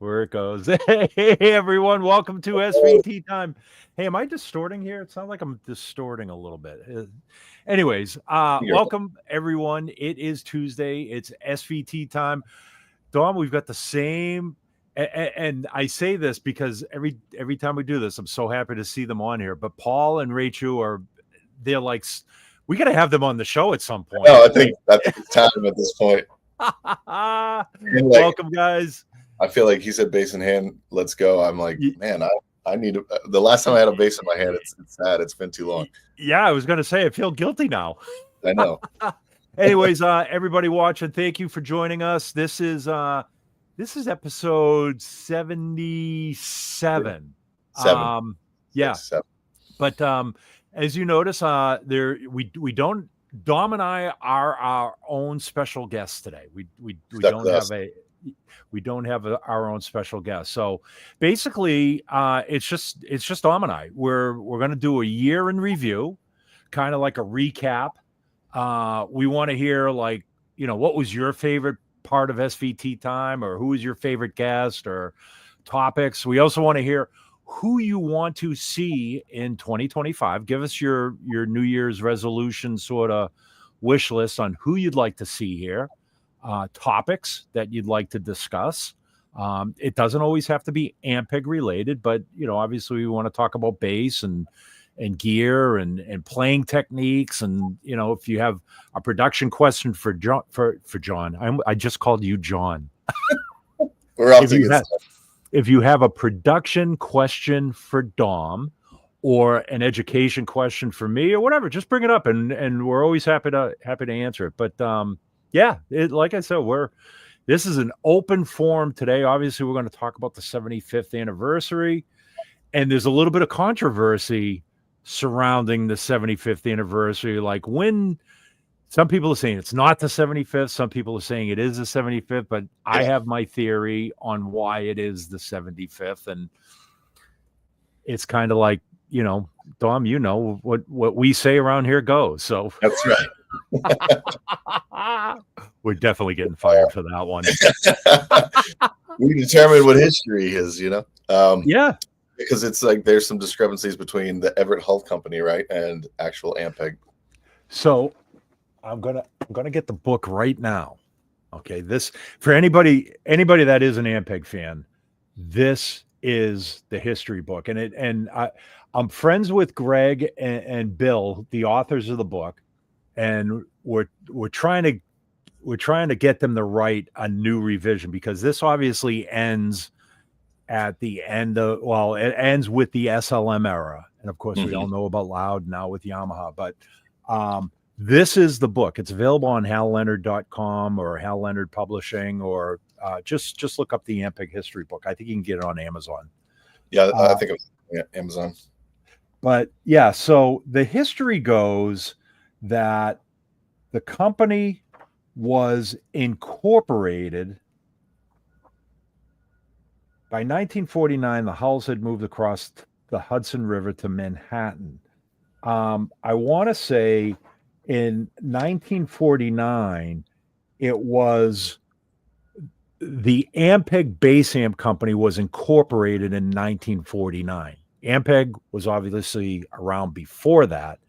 where it goes. Hey, everyone. Welcome to SVT time. Hey, am I distorting here? It sounds like I'm distorting a little bit. Anyways, welcome, everyone. It is Tuesday. It's SVT time. Dom, we've got the same. And I say this because every time we do this, I'm so happy to see them on here. But Paul and Rachel they're like, we got to have them on the show at some point. No, I think it's time at this point. Welcome, guys. I feel like he said bass in hand, let's go. I'm like, man, I need the last time I had a bass in my hand, it's sad. It's been too long. Yeah, I was going to say, I feel guilty now. I know. Anyways, everybody watching, thank you for joining us. This is episode 77. Seven. Yeah. 7. But as you notice, we don't. Dom and I are our own special guests today. We don't have our own special guest. So basically, it's just Dom and I. We're going to do a year in review, kind of like a recap. We want to hear, like, what was your favorite part of SVT time, or who was your favorite guest or topics. We also want to hear who you want to see in 2025. Give us your New Year's resolution sort of wish list on who you'd like to see here, topics that you'd like to discuss. It doesn't always have to be Ampeg related, but obviously we want to talk about bass and gear and playing techniques. And if you have a production question for John, I just called you John. We're off to get started. If you have a production question for Dom or an education question for me or whatever, just bring it up, and we're always happy to answer it. But like I said, this is an open forum today. Obviously, we're going to talk about the 75th anniversary, and there's a little bit of controversy surrounding the 75th anniversary. Like, when some people are saying it's not the 75th, some people are saying it is the 75th, but I have my theory on why it is the 75th. And it's kind of like, Dom, what we say around here goes. So that's right. We're definitely getting fired for that one. We determined what history is, Yeah. Because it's like there's some discrepancies between the Everett Hull Company, right, and actual Ampeg. So I'm gonna get the book right now. Okay, this, for anybody that is an Ampeg fan, this is the history book, and I'm friends with Greg and Bill, the authors of the book, and we're trying to get them to write a new revision, because this obviously ends at the end of, it ends with the SLM era, and of course we all know about Loud now with Yamaha, but this is the book. It's available on halleonard.com or Hal Leonard Publishing, or just look up the Ampeg history book. I think you can get it on Amazon. Yeah, I think it was Amazon. But yeah, so the history goes that the company was incorporated by 1949. The Hulls had moved across the Hudson River to Manhattan. I want to say in 1949, it was the Ampeg Bass Amp Company was incorporated in 1949. Ampeg was obviously around before that,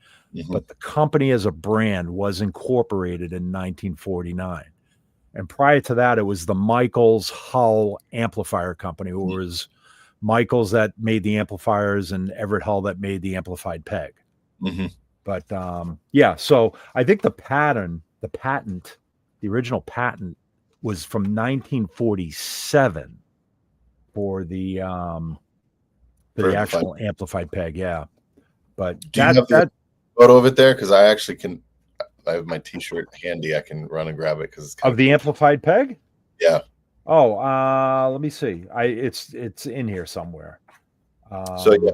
but the company as a brand was incorporated in 1949. And prior to that, it was the Michaels Hull Amplifier Company, who was Michaels that made the amplifiers and Everett Hull that made the amplified peg. But so I think the original patent was from 1947 for the actual amplified peg. Yeah. But do you have the photo of it there? Because I actually can. I have my T-shirt handy. I can run and grab it because it's of the amplified peg. Yeah. Oh, let me see. It's in here somewhere. So yeah.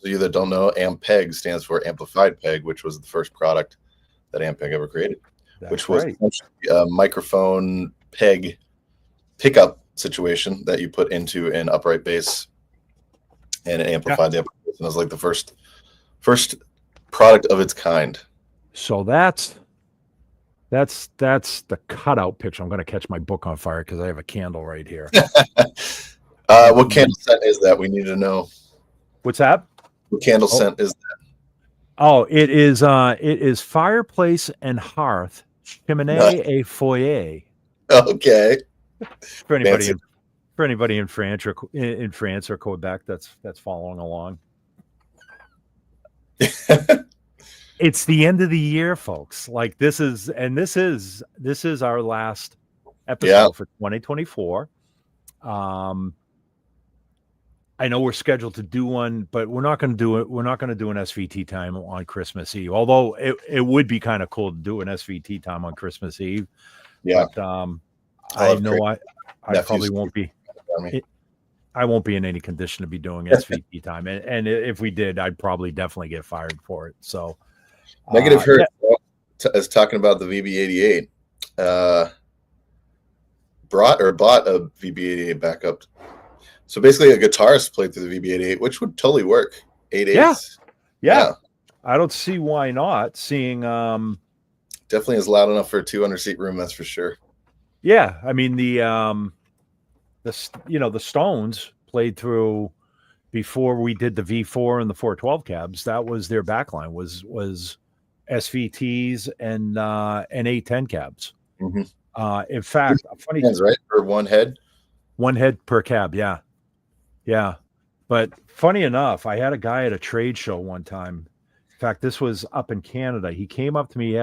You that don't know, Ampeg stands for amplified peg, which was the first product that Ampeg ever created, which was a microphone peg pickup situation that you put into an upright bass, and it amplified the amplification. It was like the first product of its kind. So that's the cutout picture. I'm going to catch my book on fire because I have a candle right here. What candle scent is that? We need to know. What's that? What candle scent is that? Oh, it is fireplace and hearth, cheminée et foyer. Okay. For anybody in France or Quebec that's following along. It's the end of the year, folks. Like this is our last episode for 2024. I know we're scheduled to do one, but we're not going to do it. We're not going to do an SVT time on Christmas Eve. Although it would be kind of cool to do an SVT time on Christmas Eve. Yeah. But I know I probably won't be. I won't be in any condition to be doing SVT time, and if we did, I'd probably definitely get fired for it. So, Negative Hurt is talking about the VB88. Bought a VB88 backup. So basically, a guitarist played through the VB88, which would totally work. 8/8. Yeah. I don't see why not. Seeing definitely is loud enough for a 200-seat room, that's for sure. Yeah, I mean the Stones played through before we did the V4 and the 412 cabs. That was their backline was SVTs and 810 cabs. Mm-hmm. In fact, funny hands, right? For one head per cab. Yeah. But funny enough, I had a guy at a trade show one time. In fact, this was up in Canada. He came up to me. He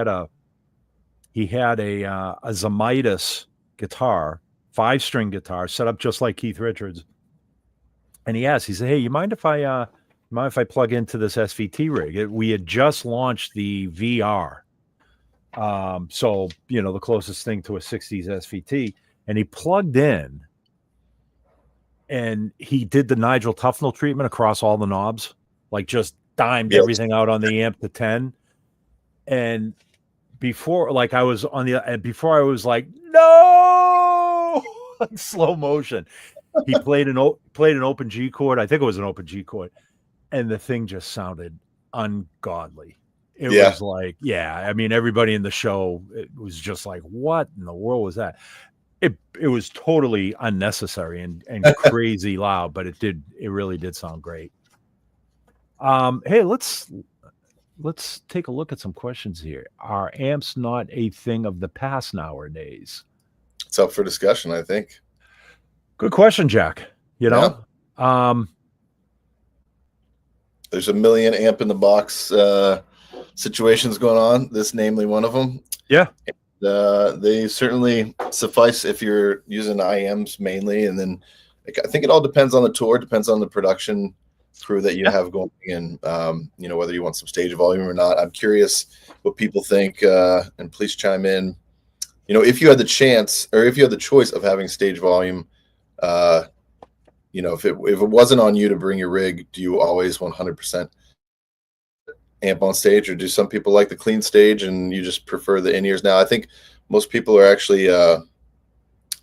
had a Zamitis guitar, 5-string guitar, set up just like Keith Richards. And he asked, he said, "Hey, you mind if I plug into this SVT rig?" We had just launched the VR. So, the closest thing to a 60s SVT. And he plugged in and he did the Nigel Tufnell treatment across all the knobs, like just dimed everything out on the amp to 10. And before I was like, no, like slow motion. He played an open G chord. I think it was an open G chord. And the thing just sounded ungodly. It was like, I mean, everybody in the show, it was just like, what in the world was that? It was totally unnecessary and crazy loud, but it really did sound great. Hey, let's take a look at some questions here. Are amps not a thing of the past nowadays? It's up for discussion, I think. Good question, Jack. There's a million amp in the box situations going on. This namely one of them. Yeah. They certainly suffice if you're using IMs mainly, and then I think it all depends on the tour, depends on the production crew that you have going, and whether you want some stage volume or not. I'm curious what people think, and please chime in. If you had the chance, or if you had the choice of having stage volume, if it wasn't on you to bring your rig, do you always 100% amp on stage, or do some people like the clean stage and you just prefer the in-ears? Now I think most people are actually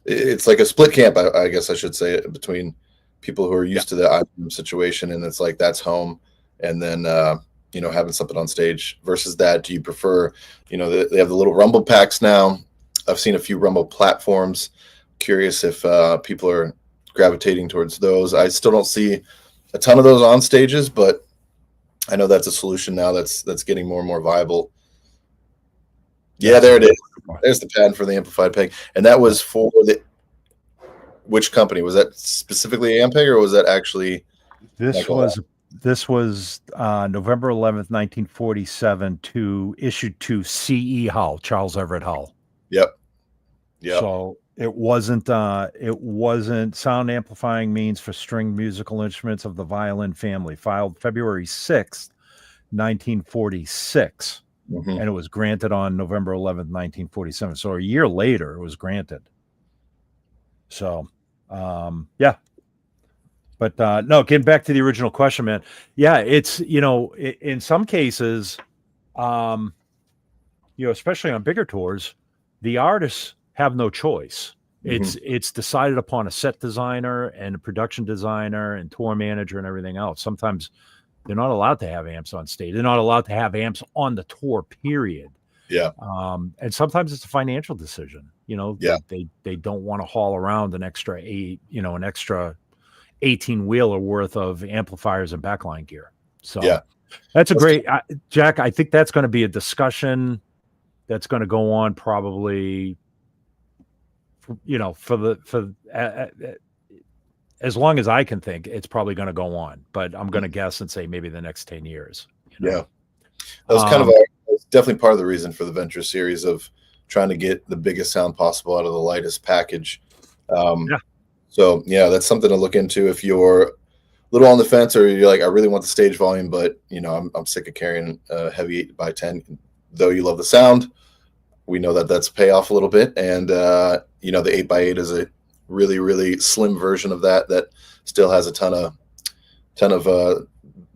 it's like a split camp, I guess I should say, between people who are used to the IM situation, and it's like that's home, and then having something on stage versus that. Do you prefer, they have the little rumble packs now. I've seen a few rumble platforms. Curious if people are gravitating towards those. I still don't see a ton of those on stages, but I know that's a solution now that's getting more and more viable. Yeah, there it is. There's the patent for the amplified peg. And that was for which company? Was that specifically Ampeg, or was that actually? This was November 11th, 1947, issued to C.E. Hull, Charles Everett Hull. Yep. So it wasn't sound amplifying means for stringed musical instruments of the violin family, filed February 6th, 1946. Mm-hmm. And it was granted on November 11th, 1947. So a year later, it was granted. So, But no, getting back to the original question, man. Yeah, it's, in some cases, especially on bigger tours, the artists have no choice. Mm-hmm. It's decided upon a set designer and a production designer and tour manager and everything else. Sometimes they're not allowed to have amps on stage. They're not allowed to have amps on the tour, period. Yeah. And sometimes it's a financial decision. They don't want to haul around an extra 18-wheeler worth of amplifiers and backline gear. So Yeah, that's a great, Jack. I think that's going to be a discussion that's going to go on probably, as long as I can think, it's probably going to go on. But I'm going to guess and say maybe the next 10 years. Yeah, that was definitely part of the reason for the Venture series of trying to get the biggest sound possible out of the lightest package. So yeah, that's something to look into if you're a little on the fence, or you're like, I really want the stage volume, but I'm sick of carrying a heavy 8x10. Though you love the sound, we know that that's pay off a little bit, and the 8x8 is a really, really slim version of that still has a ton of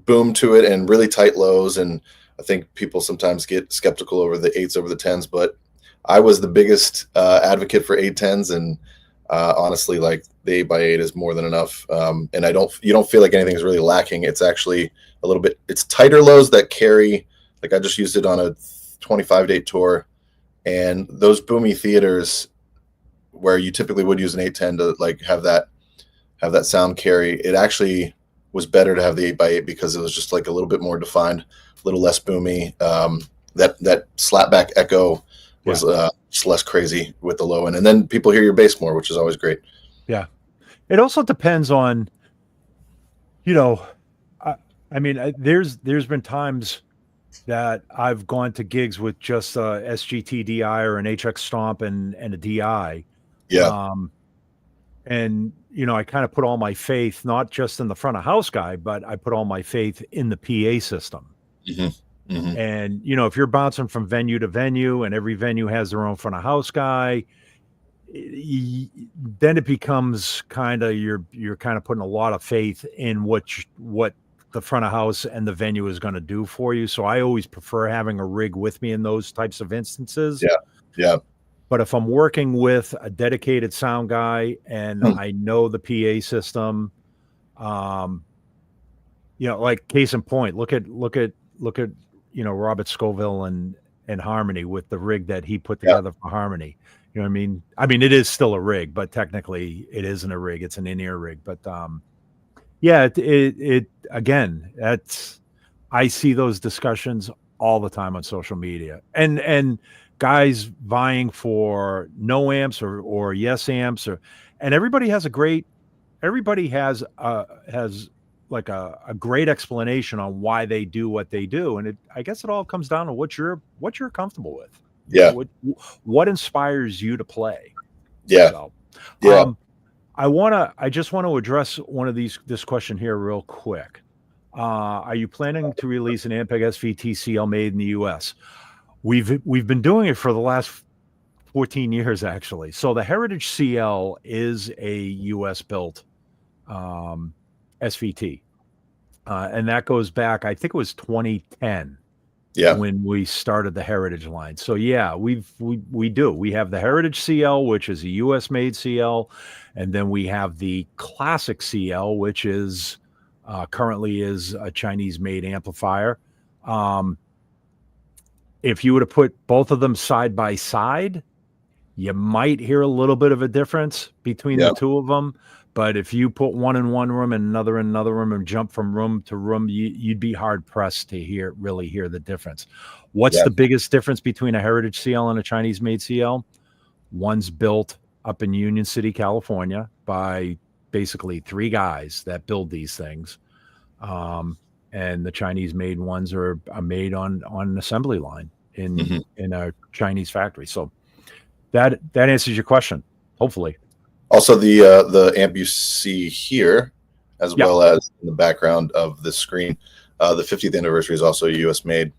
boom to it and really tight lows. And I think people sometimes get skeptical over the 8s over the 10s, but I was the biggest advocate for 810s, and honestly, like, the 8x8 is more than enough. And you don't feel like anything is really lacking. It's actually a little bit, it's tighter lows that carry, like I just used it on a 25-date tour, and those boomy theaters where you typically would use an 810 to like have that sound carry, it actually was better to have the 8x8 because it was just like a little bit more defined, a little less boomy. That slapback echo was just less crazy with the low end, and then people hear your bass more, which is always great. Yeah, it also depends on, I mean, there's been times that I've gone to gigs with just a SVT-DI or an HX Stomp and a DI. Yeah. And, I kind of put all my faith, not just in the front of house guy, but I put all my faith in the PA system. Mm-hmm. Mm-hmm. And, if you're bouncing from venue to venue and every venue has their own front of house guy, then it becomes kind of, you're kind of putting a lot of faith in what the front of house and the venue is going to do for you. So I always prefer having a rig with me in those types of instances. Yeah. Yeah. But if I'm working with a dedicated sound guy and I know the PA system, like case in point, look at Robert Scoville and Harmony with the rig that he put together for Harmony. You know what I mean? I mean, it is still a rig, but technically it isn't a rig. It's an in-ear rig. But it again, I see those discussions all the time on social media, and guys vying for no amps or yes amps, and everybody has like a great explanation on why they do what they do, and I guess it all comes down to what you're comfortable with. Yeah. What inspires you to play? Yeah. So, yeah. I just want to address this question here real quick. Are you planning to release an Ampeg SVT CL made in the US? We've been doing it for the last 14 years, actually. So the Heritage CL is a US built SVT. And that goes back, I think it was 2010. Yeah. When we started the Heritage line. So yeah, we do. We have the Heritage CL, which is a US made CL, and then we have the Classic CL, which is currently is a Chinese made amplifier. If you were to put both of them side by side, you might hear a little bit of a difference between the two of them. But if you put one in one room and another in another room and jump from room to room, you'd be hard pressed to really hear the difference. What's the biggest difference between a Heritage CL and a Chinese made CL? One's built up in Union City, California by basically 3 guys that build these things. And the Chinese made ones are made on an assembly line in a Chinese factory. So that answers your question, hopefully. Also, the amp you see here, as well as in the background of the screen, the 50th anniversary is also US made.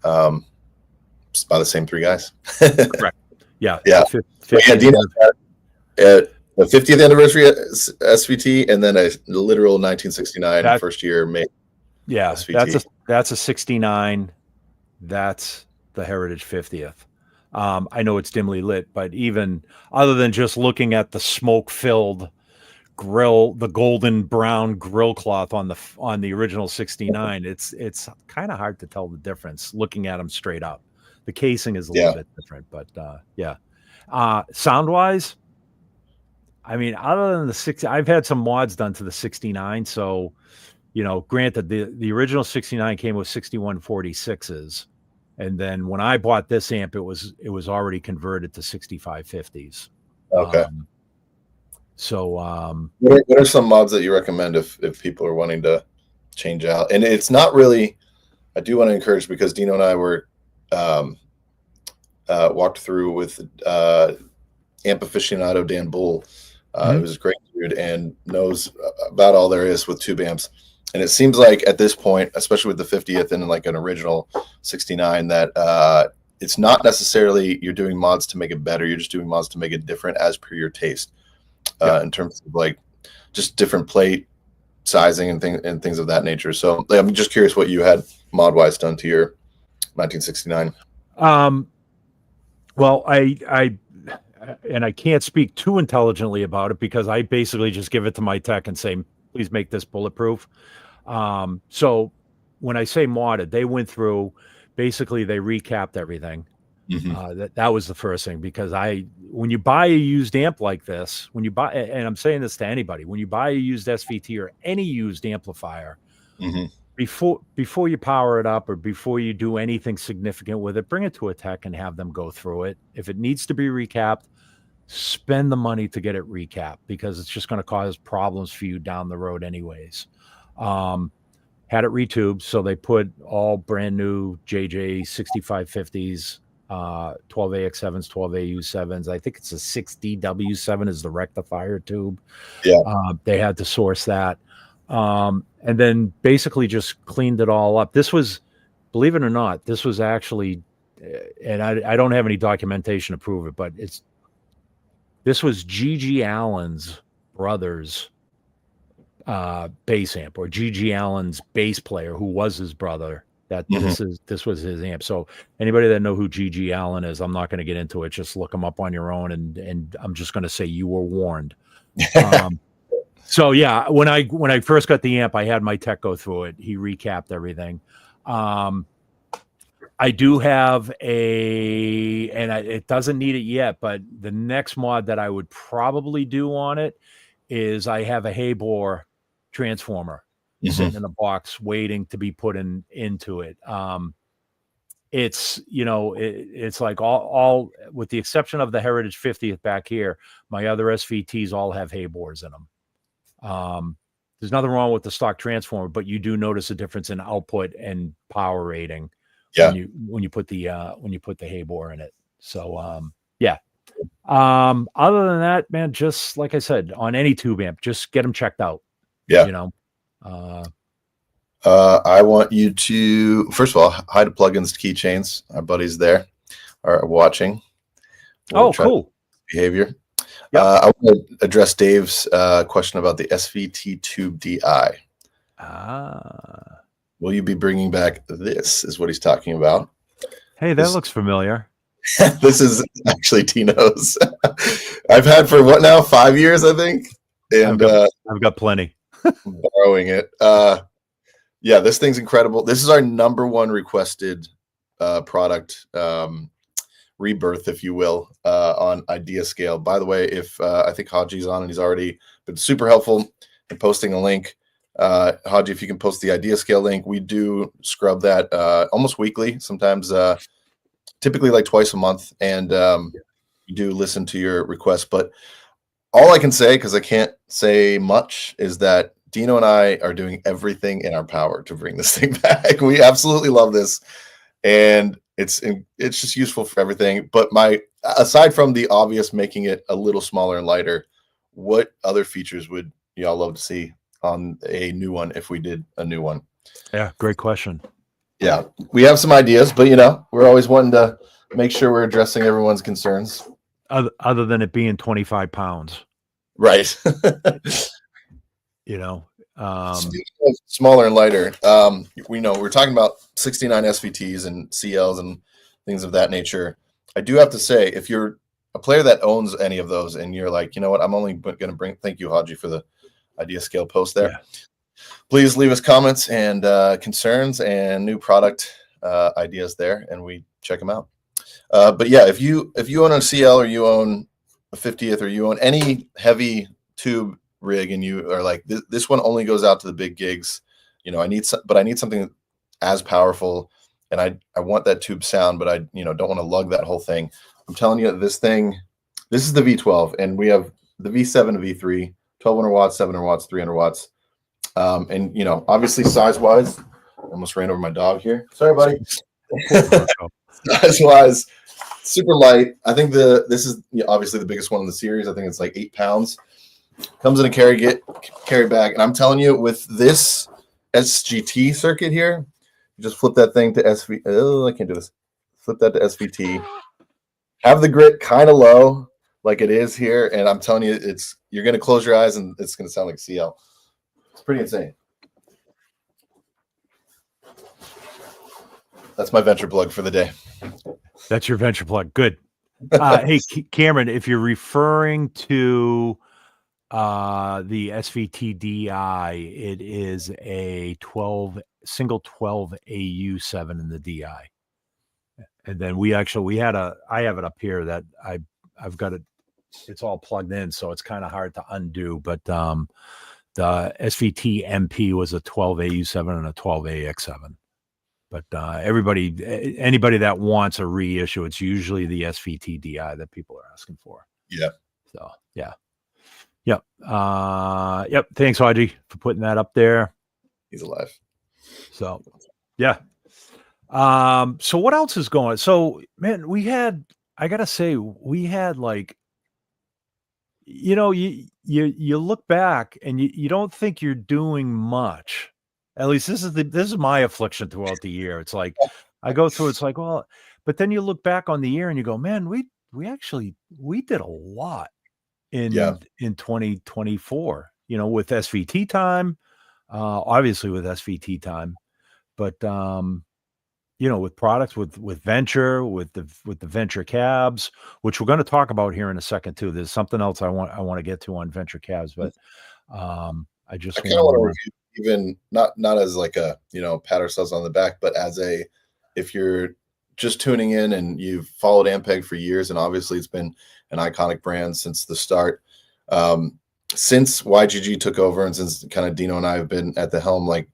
It's by the same 3 guys. Correct. Yeah. Yeah. Dino, the 50th anniversary SVT, and then a literal 1969 first year made. Yeah, SVT. that's a 69. That's the Heritage 50th. I know it's dimly lit, but even other than just looking at the smoke-filled grill, the golden brown grill cloth on the original 69, it's kind of hard to tell the difference looking at them straight up. The casing is a little bit different, but sound-wise, I mean, other than the 60, I've had some mods done to the 69. So, granted, the original 69 came with 6146s. And then when I bought this amp, it was already converted to 6550s. Okay. What are some mods that you recommend if people are wanting to change out? And it's not really, I do want to encourage, because Dino and I were walked through with amp aficionado Dan Bull. He was a great dude and knows about all there is with tube amps. And it seems like at this point, especially with the 50th and like an original 69, that it's not necessarily you're doing mods to make it better. You're just doing mods to make it different as per your taste, in terms of like just different plate sizing and things of that nature. So I'm just curious what you had mod wise done to your 1969. Well, I can't speak too intelligently about it because I basically just give it to my tech and say, please make this bulletproof. So when I say modded, they went through, basically they recapped everything. That was the first thing, because when you buy a used amp like this, and I'm saying this to anybody, when you buy a used SVT or any used amplifier, before you power it up or before you do anything significant with it, bring it to a tech and have them go through it. If it needs to be recapped, spend the money to get it recapped, because it's just going to cause problems for you down the road anyways. Had it retubed, so they put all brand new JJ 6550s, 12AX7s, 12AU7s. I think it's a 6DW7 is the rectifier tube. They had to source that. And then basically just cleaned it all up. This was, believe it or not, this was actually, and I don't have any documentation to prove it, but this was G.G. Allen's brother's bass amp, or G.G. Allen's bass player, who was his brother. This was his amp. So anybody that know who G.G. Allen is, I'm not going to get into it. Just look him up on your own, and I'm just going to say you were warned. So yeah, when I first got the amp, I had my tech go through it. He recapped everything. I do have it doesn't need it yet, but the next mod that I would probably do on it is I have a Haybor transformer sitting in a box waiting to be put into it. It's, it's like all with the exception of the Heritage 50th back here, my other SVTs all have Haybors in them. There's nothing wrong with the stock transformer, but you do notice a difference in output and power rating when you put the Haybor in it. So other than that, man, just like I said, on any tube amp, just get them checked out. I want you to, first of all, hi to Plugins to Keychains. Our buddies there are watching. Cool behavior. I want to address Dave's question about the SVT-DI. Will you be bringing back this? Is what he's talking about. Hey, that looks familiar. This is actually Dino's. I've had for what now? 5 years, I think. And I've got plenty. Borrowing it. This thing's incredible. This is our #1 requested product. Rebirth, if you will, on Idea Scale. By the way, if I think Haji's on and he's already been super helpful in posting a link. Haji, if you can post the Idea Scale link, we do scrub that almost weekly, sometimes typically like twice a month, and we do listen to your requests. But all I can say, because I can't say much, is that Dino and I are doing everything in our power to bring this thing back. We absolutely love this, and it's just useful for everything. But aside from the obvious, making it a little smaller and lighter, what other features would y'all love to see on a new one if we did a new one? Yeah, great question. Yeah, we have some ideas, but we're always wanting to make sure we're addressing everyone's concerns. Other than it being 25 pounds. Right. Smaller and lighter. We're talking about 69 SVTs and CLs and things of that nature. I do have to say, if you're a player that owns any of those and you're like, you know what, I'm only going to bring, thank you, Haji, for the Idea Scale post there. Yeah. Please leave us comments and concerns and new product ideas there, and we check them out. But yeah, if you own a CL or you own a 50th or you own any heavy tube rig and you are like, this one only goes out to the big gigs, you know, I need something as powerful, and I want that tube sound, but I, you know, don't want to lug that whole thing. I'm telling you, this is the V12, and we have the V7 and V3, 1200 watts, 700 watts, 300 watts. And, you know, obviously size-wise, I almost ran over my dog here. Sorry, buddy. Size-wise, super light. I think this is obviously the biggest one in the series. I think it's like 8 pounds. Comes in a carry bag. And I'm telling you, with this SGT circuit here, you just flip that thing to SV. Oh, I can't do this. Flip that to SVT. Have the grit kind of low, like it is here, and I'm telling you, you're gonna close your eyes and it's gonna sound like CL. It's pretty insane. That's my venture plug for the day. That's your venture plug. Good. Hey, Cameron, if you're referring to the SVT-DI, it is a single 12 AU7 in the DI. And then I have it up here that I've got it. It's all plugged in, so it's kind of hard to undo. But the SVT MP was a 12 AU7 and a 12 AX7. But anybody that wants a reissue, it's usually the SVT-DI that people are asking for. Yeah. So yeah. Yep. Yep. Thanks, Audrey, for putting that up there. He's alive. So yeah. So what else is going on? So man, I gotta say, we had like, you know, you look back and you don't think you're doing much. At least this is my affliction throughout the year. It's like I go through, it's like, well, but then you look back on the year and you go, man, we did a lot in 2024, you know, with SVT time, obviously with SVT time, but you know, with products, with venture, with the venture cabs, which we're going to talk about here in a second too. There's something else I want to get to on venture cabs, but I kind of want to review, even not as like a, you know, pat ourselves on the back, but as if you're just tuning in and you've followed Ampeg for years, and obviously it's been an iconic brand since the start. Since YGG took over and since kind of Dino and I have been at the helm, like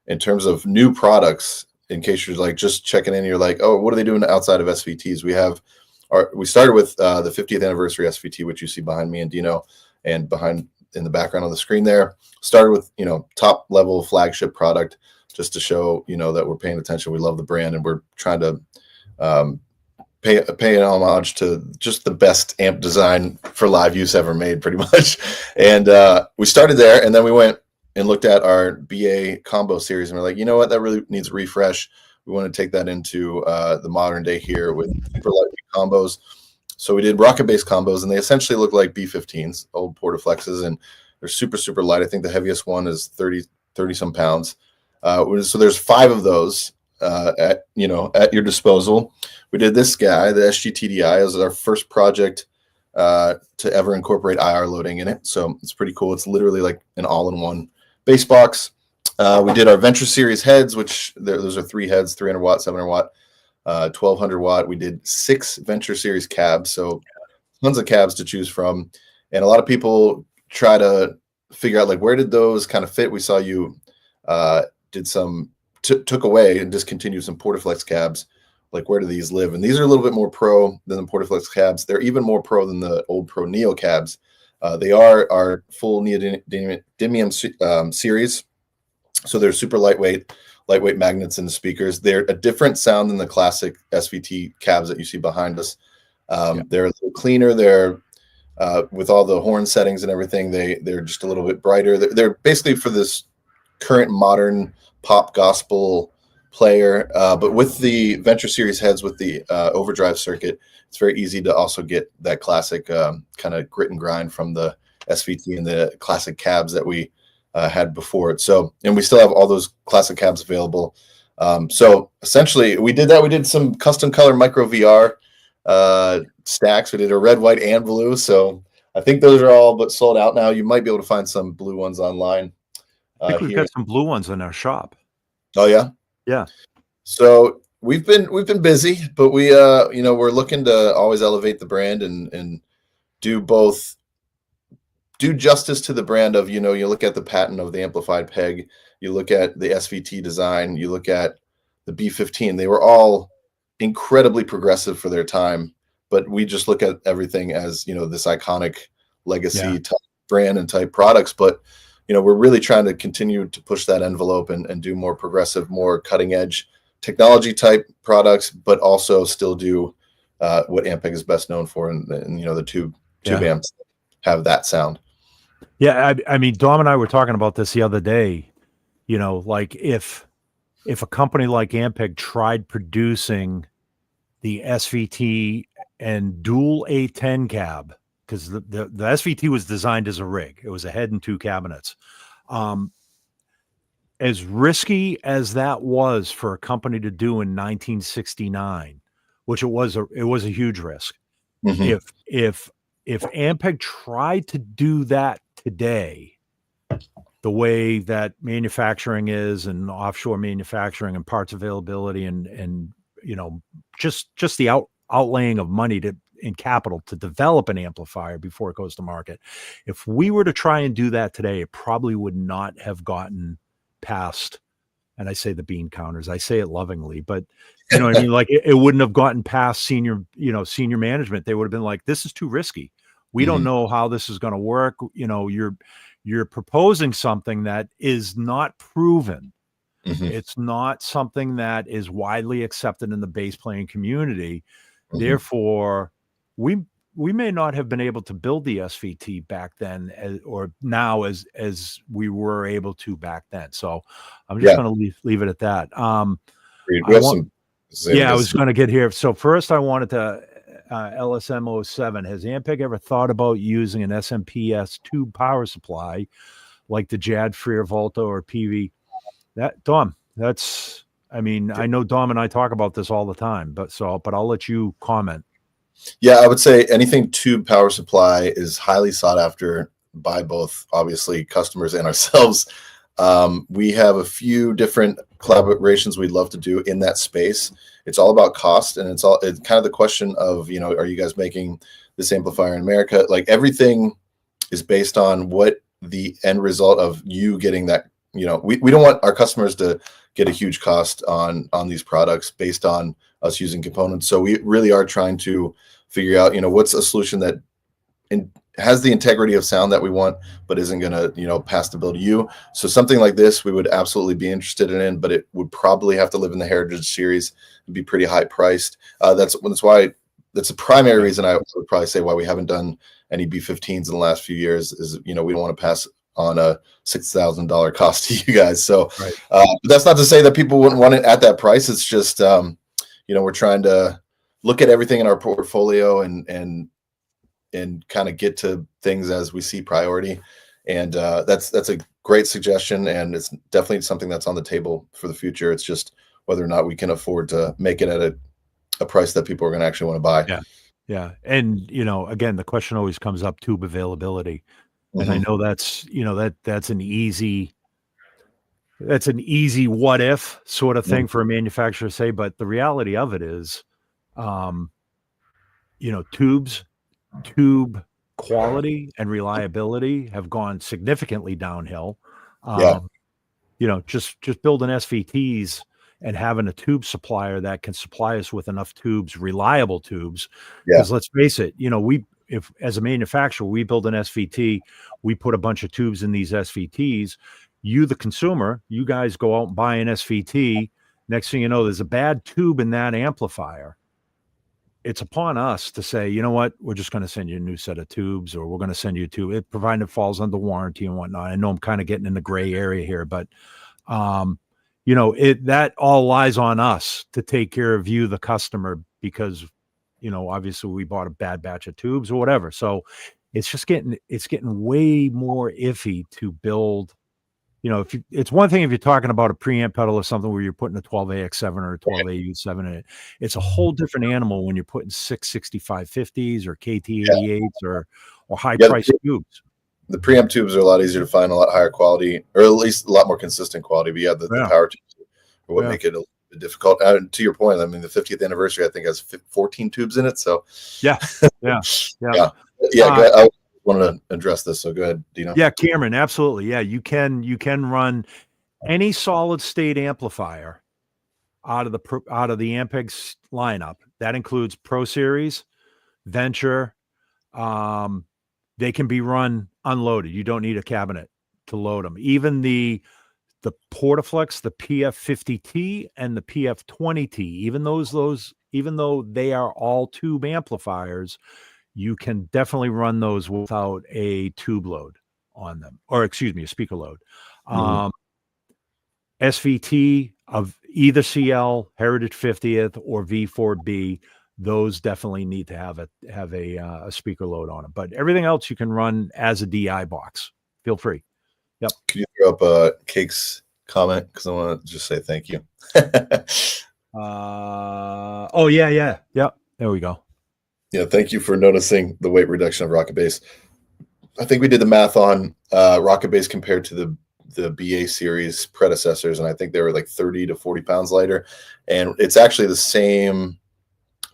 in terms of new products, in case you're like just checking in, you're like, oh, what are they doing outside of SVTs? We started with the 50th anniversary SVT, which you see behind me and Dino, and behind in the background on the screen there. Started with, you know, top level flagship product, just to show, you know, that we're paying attention. We love the brand, and we're trying to pay an homage to just the best amp design for live use ever made, pretty much. And we started there, and then we went and looked at our BA combo series, and we're like, you know what, that really needs a refresh. We want to take that into the modern day here with super lightweight combos. So we did rocket-based combos, and they essentially look like B15s, old Portaflexes, and they're super, super light. I think the heaviest one is 30 some pounds. So there's 5 of those at your disposal. We did this guy, the SGT-DI, as our first project to ever incorporate IR loading in it. So it's pretty cool. It's literally like an all-in-one bass box. We did our Venture Series heads, which those are 3 heads, 300 watt, 700 watt, 1200 watt. We did 6 Venture Series cabs, so tons of cabs to choose from. And a lot of people try to figure out, like, where did those kind of fit? We saw you took away and discontinued some Portaflex cabs. Like, where do these live? And these are a little bit more pro than the Portaflex cabs. They're even more pro than the old Pro Neo cabs. They are our full neodymium series. So they're super lightweight magnets in the speakers. They're a different sound than the classic SVT cabs that you see behind us. They're a little cleaner. They're with all the horn settings and everything. They're just a little bit brighter. They're basically for this current modern pop gospel player. But with the Venture Series heads with the overdrive circuit, it's very easy to also get that classic kind of grit and grind from the SVT and the classic cabs that we had before it. So, and we still have all those classic cabs available. So essentially we did that. We did some custom color micro VR stacks. We did a red, white, and blue. So I think those are all but sold out now. You might be able to find some blue ones online. I think we've got some blue ones in our shop. Oh yeah. Yeah. So we've been busy, but we're looking to always elevate the brand and do justice to the brand of, you look at the patent of the amplified peg, you look at the SVT design, you look at the B15, they were all incredibly progressive for their time, but we just look at everything as, this iconic legacy type brand and type products. But, we're really trying to continue to push that envelope and do more progressive, more cutting edge technology type products, but also still do what Ampeg is best known for. And the tube amps have that sound. Yeah. I mean, Dom and I were talking about this the other day, like if a company like Ampeg tried producing the SVT and dual A10 cab, because the SVT was designed as a rig. It was a head and two cabinets. As risky as that was for a company to do in 1969, which it was a huge risk. Mm-hmm. If Ampeg tried to do that today, the way that manufacturing is and offshore manufacturing and parts availability and just the outlaying of money in capital to develop an amplifier before it goes to market. If we were to try and do that today, it probably would not have gotten past, and I say the bean counters, I say it lovingly, but you know what I mean? Like it wouldn't have gotten past senior management. They would have been like, this is too risky. We don't know how this is going to work. You're proposing something that is not proven. Mm-hmm. It's not something that is widely accepted in the bass playing community. Mm-hmm. Therefore, we may not have been able to build the SVT back then or now as we were able to back then. So I'm just going to leave it at that. I was going to get here. So first I wanted to LSM07. Has Ampeg ever thought about using an SMPS tube power supply like the JAD Freer Volta or PV? Dom, I know Dom and I talk about this all the time, but I'll let you comment. Yeah, I would say anything tube power supply is highly sought after by both, obviously, customers and ourselves. We have a few different collaborations we'd love to do in that space. It's all about cost, and it's kind of the question of, are you guys making this amplifier in America? Like everything is based on what the end result of you getting that. We don't want our customers to get a huge cost on these products based on us using components. So we really are trying to figure out, what's a solution that has the integrity of sound that we want, but isn't going to, pass the bill to you. So something like this, we would absolutely be interested in, but it would probably have to live in the Heritage series and be pretty high priced. That's the primary reason I would probably say why we haven't done any B15s in the last few years is, we don't want to pass on a $6,000 cost to you guys. So but that's not to say that people wouldn't want it at that price. It's just, we're trying to look at everything in our portfolio and kind of get to things as we see priority. And that's a great suggestion. And it's definitely something that's on the table for the future. It's just whether or not we can afford to make it at a price that people are going to actually want to buy. Yeah. Yeah. And, again, the question always comes up, tube availability. And I know that's an easy what if sort of thing for a manufacturer to say, but the reality of it is, tube quality and reliability have gone significantly downhill. Just building SVTs and having a tube supplier that can supply us with enough tubes, reliable tubes. Because let's face it, if as a manufacturer, we build an SVT, we put a bunch of tubes in these SVTs, you, the consumer, you guys go out and buy an SVT. Next thing you know, there's a bad tube in that amplifier. It's upon us to say, you know what, we're just going to send you a new set of tubes, or we're going to send you a tube, provided it falls under warranty and whatnot. I know I'm kind of getting in the gray area here, but, that all lies on us to take care of you, the customer, because obviously we bought a bad batch of tubes or whatever. So it's getting way more iffy to build. It's one thing if you're talking about a preamp pedal or something where you're putting a 12AX7 or a 12AU7 in it. It's a whole different animal when you're putting 66550s or KT88s or high priced tubes. The preamp tubes are a lot easier to find, a lot higher quality, or at least a lot more consistent quality. But the power tubes are what make it a bit difficult. To your point, I mean, the 50th anniversary, I think, has 14 tubes in it. So yeah. Yeah, I wanted to address this. So go ahead, Dino. Yeah, Cameron, absolutely. Yeah, you can run any solid state amplifier out of the Ampeg lineup. That includes Pro Series, Venture. They can be run unloaded. You don't need a cabinet to load them. Even the Portaflex, the PF50T and the PF20T, even though they are all tube amplifiers, you can definitely run those without a tube load on them, or excuse me, a speaker load. SVT of either CL, Heritage 50th, or V4B, those definitely need to have a speaker load on them. But everything else you can run as a DI box. Feel free. Yep. Can you throw up a Cake's comment? Because I want to just say thank you. Oh yeah. There we go. Yeah, thank you for noticing the weight reduction of Rocket Base. I think we did the math on Rocket Base compared to the BA series predecessors, and I think they were like 30 to 40 pounds lighter. And it's actually the same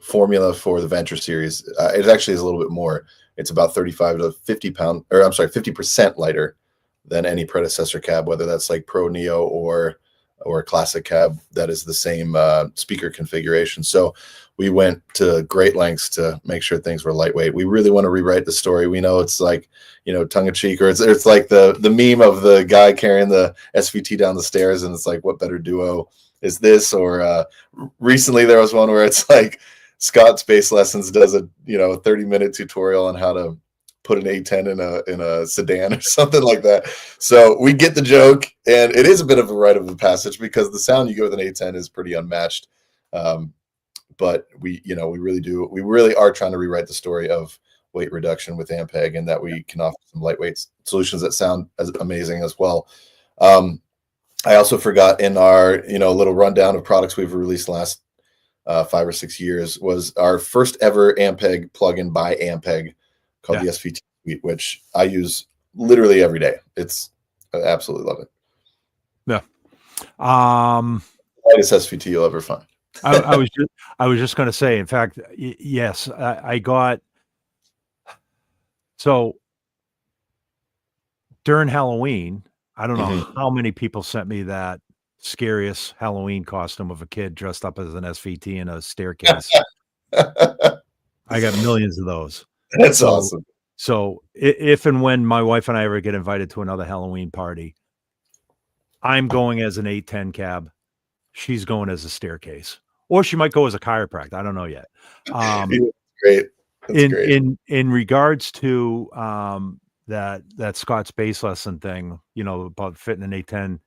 formula for the Venture series. It actually is a little bit more. It's about 35 to 50 pound, or I'm sorry, 50% lighter than any predecessor cab, whether that's like Pro Neo or a classic cab that is the same speaker configuration. So we went to great lengths to make sure things were lightweight. We really want to rewrite the story. We know it's like, tongue in cheek, or it's like the meme of the guy carrying the SVT down the stairs, and it's like, what better duo is this? Or recently there was one where it's like Scott Space Lessons does a 30-minute tutorial on how to put an A10 in a sedan or something like that. So we get the joke, and it is a bit of a rite of the passage because the sound you get with an A10 is pretty unmatched. But we really are trying to rewrite the story of weight reduction with Ampeg, and that we can offer some lightweight solutions that sound as amazing as well. I also forgot in our little rundown of products we've released the last 5 or 6 years was our first ever Ampeg plugin by Ampeg called the SVT Suite, which I use literally every day. I absolutely love it. Yeah. Lightest SVT you'll ever find. I was just going to say, in fact, yes, I got, so during Halloween, I don't know how many people sent me that scariest Halloween costume of a kid dressed up as an SVT in a staircase. I got millions of those. That's awesome. So if and when my wife and I ever get invited to another Halloween party, I'm going as an 810 cab. She's going as a staircase, or she might go as a chiropractor. I don't know yet. Great. That's great. In regards to that Scott Space Lesson thing, about fitting an 810,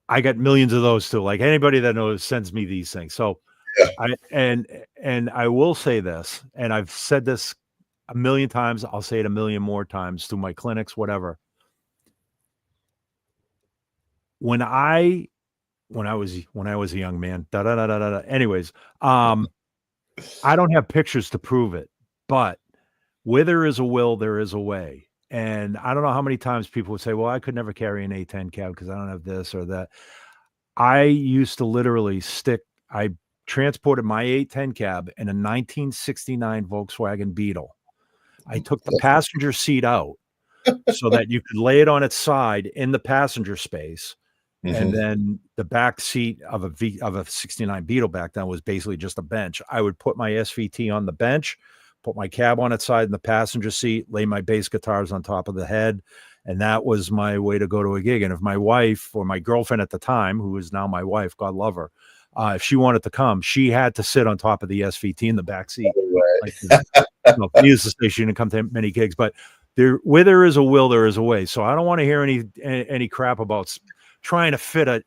I got millions of those too. Like anybody that knows sends me these things. So and I will say this, and I've said this a million times. I'll say it a million more times through my clinics, whatever. When I was a young man, anyways, I don't have pictures to prove it, but where there is a will, there is a way. And I don't know how many times people would say, well, I could never carry an 810 cab because I don't have this or that. I used to literally I transported my 810 cab in a 1969 Volkswagen Beetle. I took the passenger seat out so that you could lay it on its side in the passenger space. And then the back seat of a 69 Beetle back then was basically just a bench. I would put my SVT on the bench, put my cab on its side in the passenger seat, lay my bass guitars on top of the head. And that was my way to go to a gig. And if my wife or my girlfriend at the time, who is now my wife, God love her, if she wanted to come, she had to sit on top of the SVT in the back seat. Needless to say, she didn't come to many gigs, but where there is a will, there is a way. So I don't want to hear any crap about trying to fit an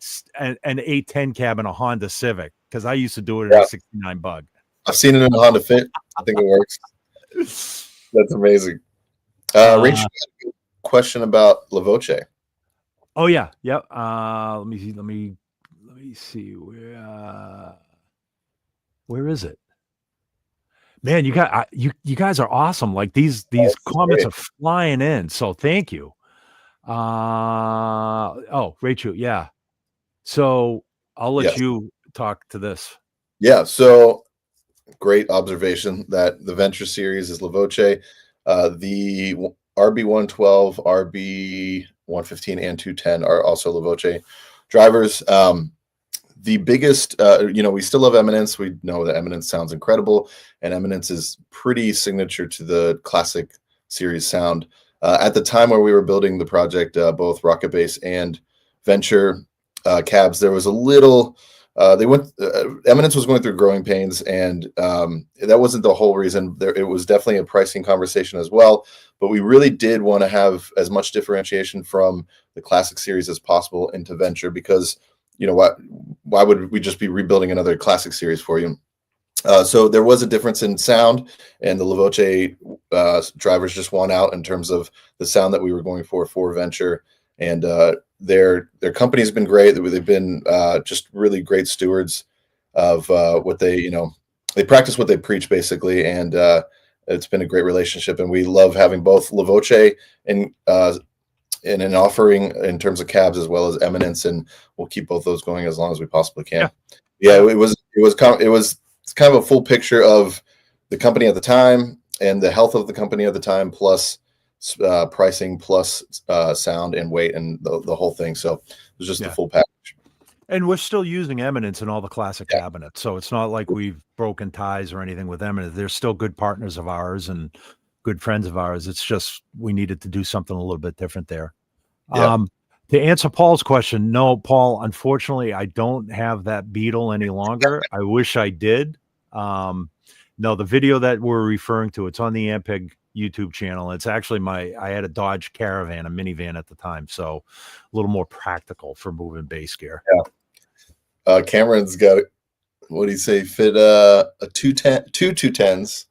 810 cab in a Honda Civic, because I used to do it in a 69 Bug. I've seen it in a Honda Fit. I think it works. That's amazing. Rachel, question about La Voce. Oh yeah, yep. Let me see where is it? Man, you guys are awesome. Like these comments are flying in. So thank you. Rachel, yeah. So I'll let you talk to this. Yeah. So great observation that the Venture series is La Voce. The RB112, RB115, and 210 are also LaVoce drivers. The biggest, we still love Eminence. We know that Eminence sounds incredible, and Eminence is pretty signature to the classic series sound. At the time where we were building the project, both Rocket Base and Venture cabs, there was a little. Eminence was going through growing pains, and that wasn't the whole reason. It was definitely a pricing conversation as well. But we really did want to have as much differentiation from the classic series as possible into Venture, because why would we just be rebuilding another classic series for you? So there was a difference in sound, and the LaVoce drivers just won out in terms of the sound that we were going for Venture. And their company's been great. They've been just really great stewards of what they practice what they preach, basically. And it's been a great relationship, and we love having both LaVoce in an offering in terms of cabs, as well as Eminence, and we'll keep both those going as long as we possibly can. Yeah, it was kind of a full picture of the company at the time and the health of the company at the time, plus pricing, plus sound and weight, and the whole thing. So it was just the full package. And we're still using Eminence in all the classic cabinets, so it's not like we've broken ties or anything with Eminence. They're still good partners of ours and good friends of ours. It's just we needed to do something a little bit different there. To answer Paul's question, no, Paul, unfortunately, I don't have that Beetle any longer. I wish I did. No, the video that we're referring to, it's on the Ampeg YouTube channel. It's actually I had a Dodge Caravan, a minivan at the time, so a little more practical for moving bass gear. Yeah. Cameron's got, what do you say, fit a 210, two 210s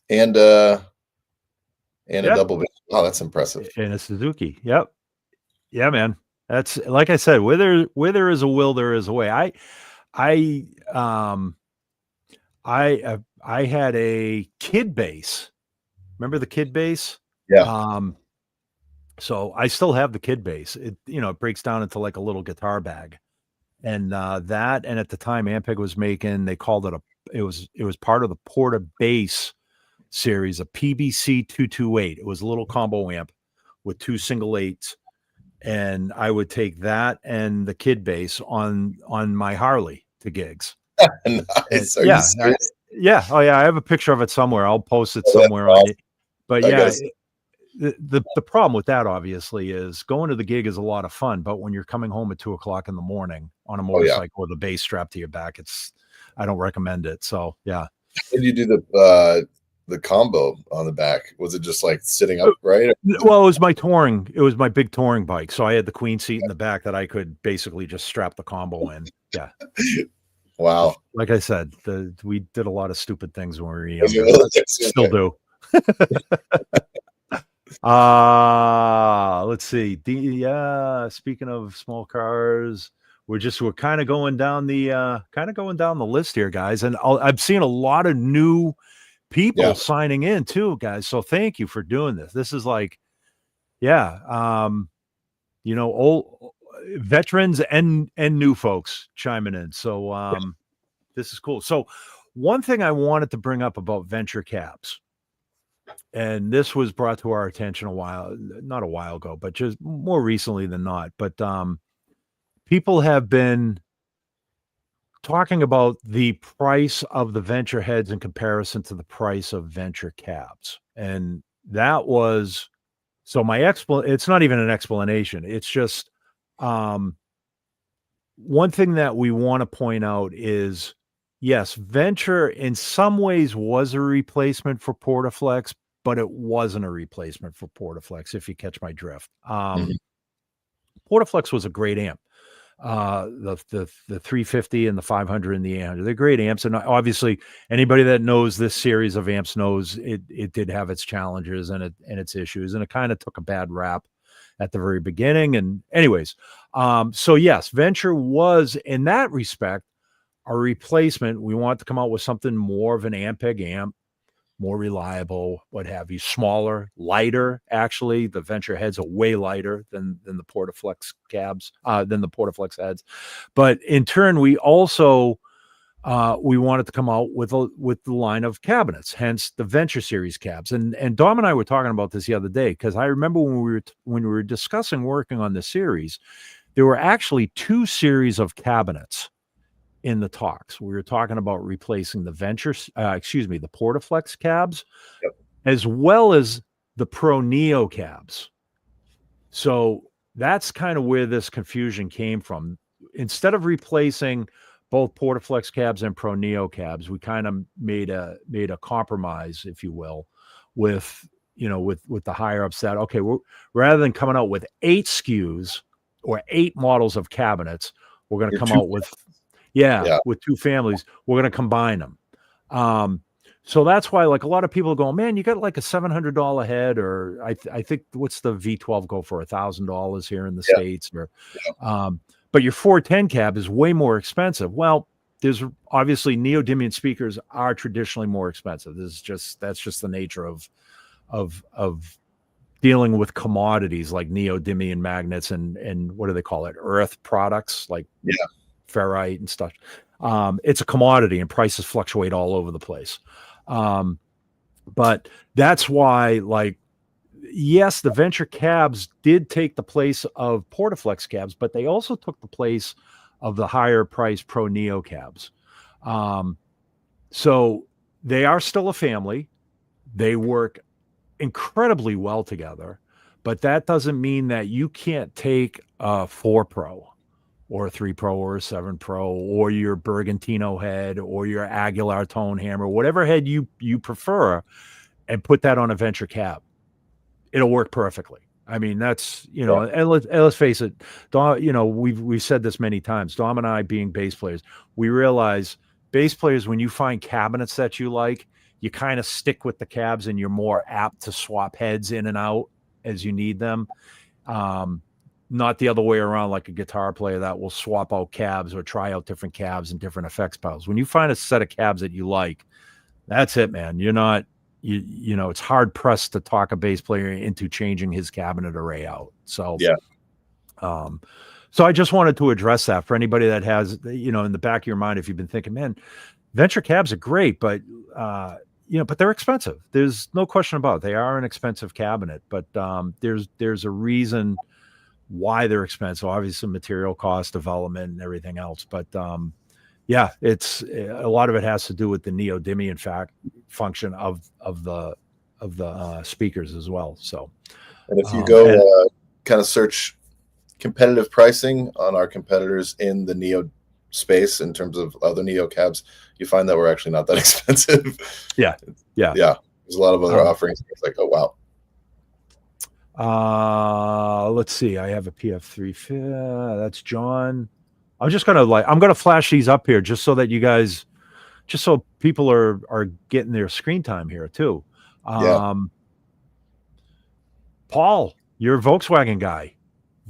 and a double bass. Oh, that's impressive. And a Suzuki. Yep. Yeah, man. That's, like I said, where there is a will, there is a way. I had a kid bass. Remember the kid bass? Yeah. So I still have the kid bass. It breaks down into like a little guitar bag. And that, and at the time Ampeg was making, they called it it was part of the Porta Bass series, a PBC 228. It was a little combo amp with two single eights. And I would take that and the kid bass on my Harley to gigs. Nice. Yeah. Oh yeah. I have a picture of it somewhere. I'll post it somewhere on it. But yeah, the problem with that obviously is going to the gig is a lot of fun, but when you're coming home at 2:00 in the morning on a motorcycle with a bass strapped to your back, I don't recommend it. So yeah. Did you do the combo on the back? Was it just like sitting up, right? Well, it was my big touring bike. So I had the queen seat in the back that I could basically just strap the combo in. Yeah. Wow. Like I said, we did a lot of stupid things when we were younger. Still do. Let's see. Speaking of small cars, we're kind of going down the list here, guys. And I've seen a lot of new people signing in too, guys. So thank you for doing this. This is like, old veterans and new folks chiming in. So this is cool. So one thing I wanted to bring up about Venture cabs, and this was brought to our attention not a while ago, but just more recently than not. But people have been talking about the price of the Venture heads in comparison to the price of Venture cabs. And that was, so it's not even an explanation. It's just one thing that we want to point out is, yes, Venture in some ways was a replacement for Portaflex, but it wasn't a replacement for Portaflex, if you catch my drift. Portaflex was a great amp. The 350 and the 500 and the 800, they're great amps. And obviously anybody that knows this series of amps knows it did have its challenges and its issues, and it kind of took a bad rap at the very beginning. And anyways, so yes, Venture was in that respect a replacement. We want to come out with something more of an Ampeg amp, more reliable, what have you, smaller, lighter. Actually, the Venture heads are way lighter than the Portaflex cabs, than the Portaflex heads. But in turn, we also we wanted to come out with the line of cabinets, hence the Venture Series cabs. And Dom and I were talking about this the other day, because I remember when we were discussing working on the series, there were actually 2 series of cabinets in the talks. We were talking about replacing the the Portaflex cabs, Yep. as well as the Pro Neo cabs. So that's kind of where this confusion came from. Instead of replacing both Portaflex cabs and Pro Neo cabs, we kind of made a compromise, if you will, with the higher ups that, okay, rather than coming out with 8 SKUs or 8 models of cabinets, we're going to come out with with 2 families. We're going to combine them. So that's why, like, a lot of people go, man, you got like a $700 head, or I think what's the V12 go for $1,000 here in the States, or but your 410 cab is way more expensive. Well, there's obviously neodymium speakers are traditionally more expensive. That's just the nature of dealing with commodities like neodymium magnets and what do they call it? Earth products like ferrite and stuff. It's a commodity and prices fluctuate all over the place. But that's why, like, yes, the Venture cabs did take the place of Portaflex cabs, but they also took the place of the higher priced Pro Neo cabs. So they are still a family. They work incredibly well together, but that doesn't mean that you can't take a 4 Pro or a 3 Pro or a 7 Pro or your Bergantino head or your Aguilar tone hammer, whatever head you prefer, and put that on a Venture cab. It'll work perfectly. I mean, that's, and let's face it, Dom, we've said this many times, Dom and I being bass players, we realize bass players, when you find cabinets that you like, you kind of stick with the cabs and you're more apt to swap heads in and out as you need them. Not the other way around, like a guitar player that will swap out cabs or try out different cabs and different effects pedals. When you find a set of cabs that you like, that's it, man. You're not, it's hard pressed to talk a bass player into changing his cabinet array out. So, so I just wanted to address that for anybody that has, in the back of your mind, if you've been thinking, man, Venture cabs are great, but, but they're expensive. There's no question about it. They are an expensive cabinet, but there's a reason why they're expensive. Obviously, material cost, development, and everything else. But it's a lot of it has to do with the neodymium function of the speakers as well. So, and if you go kind of search competitive pricing on our competitors in the Neo space in terms of other Neo cabs, you find that we're actually not that expensive. Yeah. There's a lot of other offerings. It's like, oh wow. Let's see. I have a PF3. That's John. I'm gonna flash these up here just so that you guys, just so people are getting their screen time here too. Paul, you're a Volkswagen guy.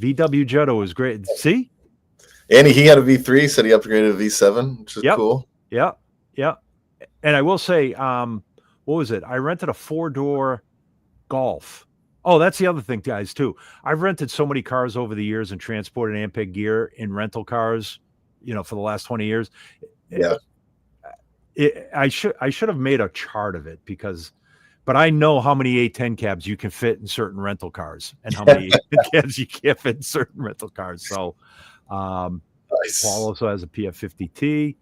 VW Jetta was great. See? And he had a V3, said he upgraded a V7, which is cool. Yeah. And I will say, what was it? I rented a 4-door Golf. Oh, that's the other thing, guys, too. I've rented so many cars over the years and transported Ampeg gear in rental cars, for the last 20 years. Yeah. I should have made a chart of it but I know how many A10 cabs you can fit in certain rental cars and how many A10 cabs you can't fit in certain rental cars. So, nice. Paul also has a PF50T,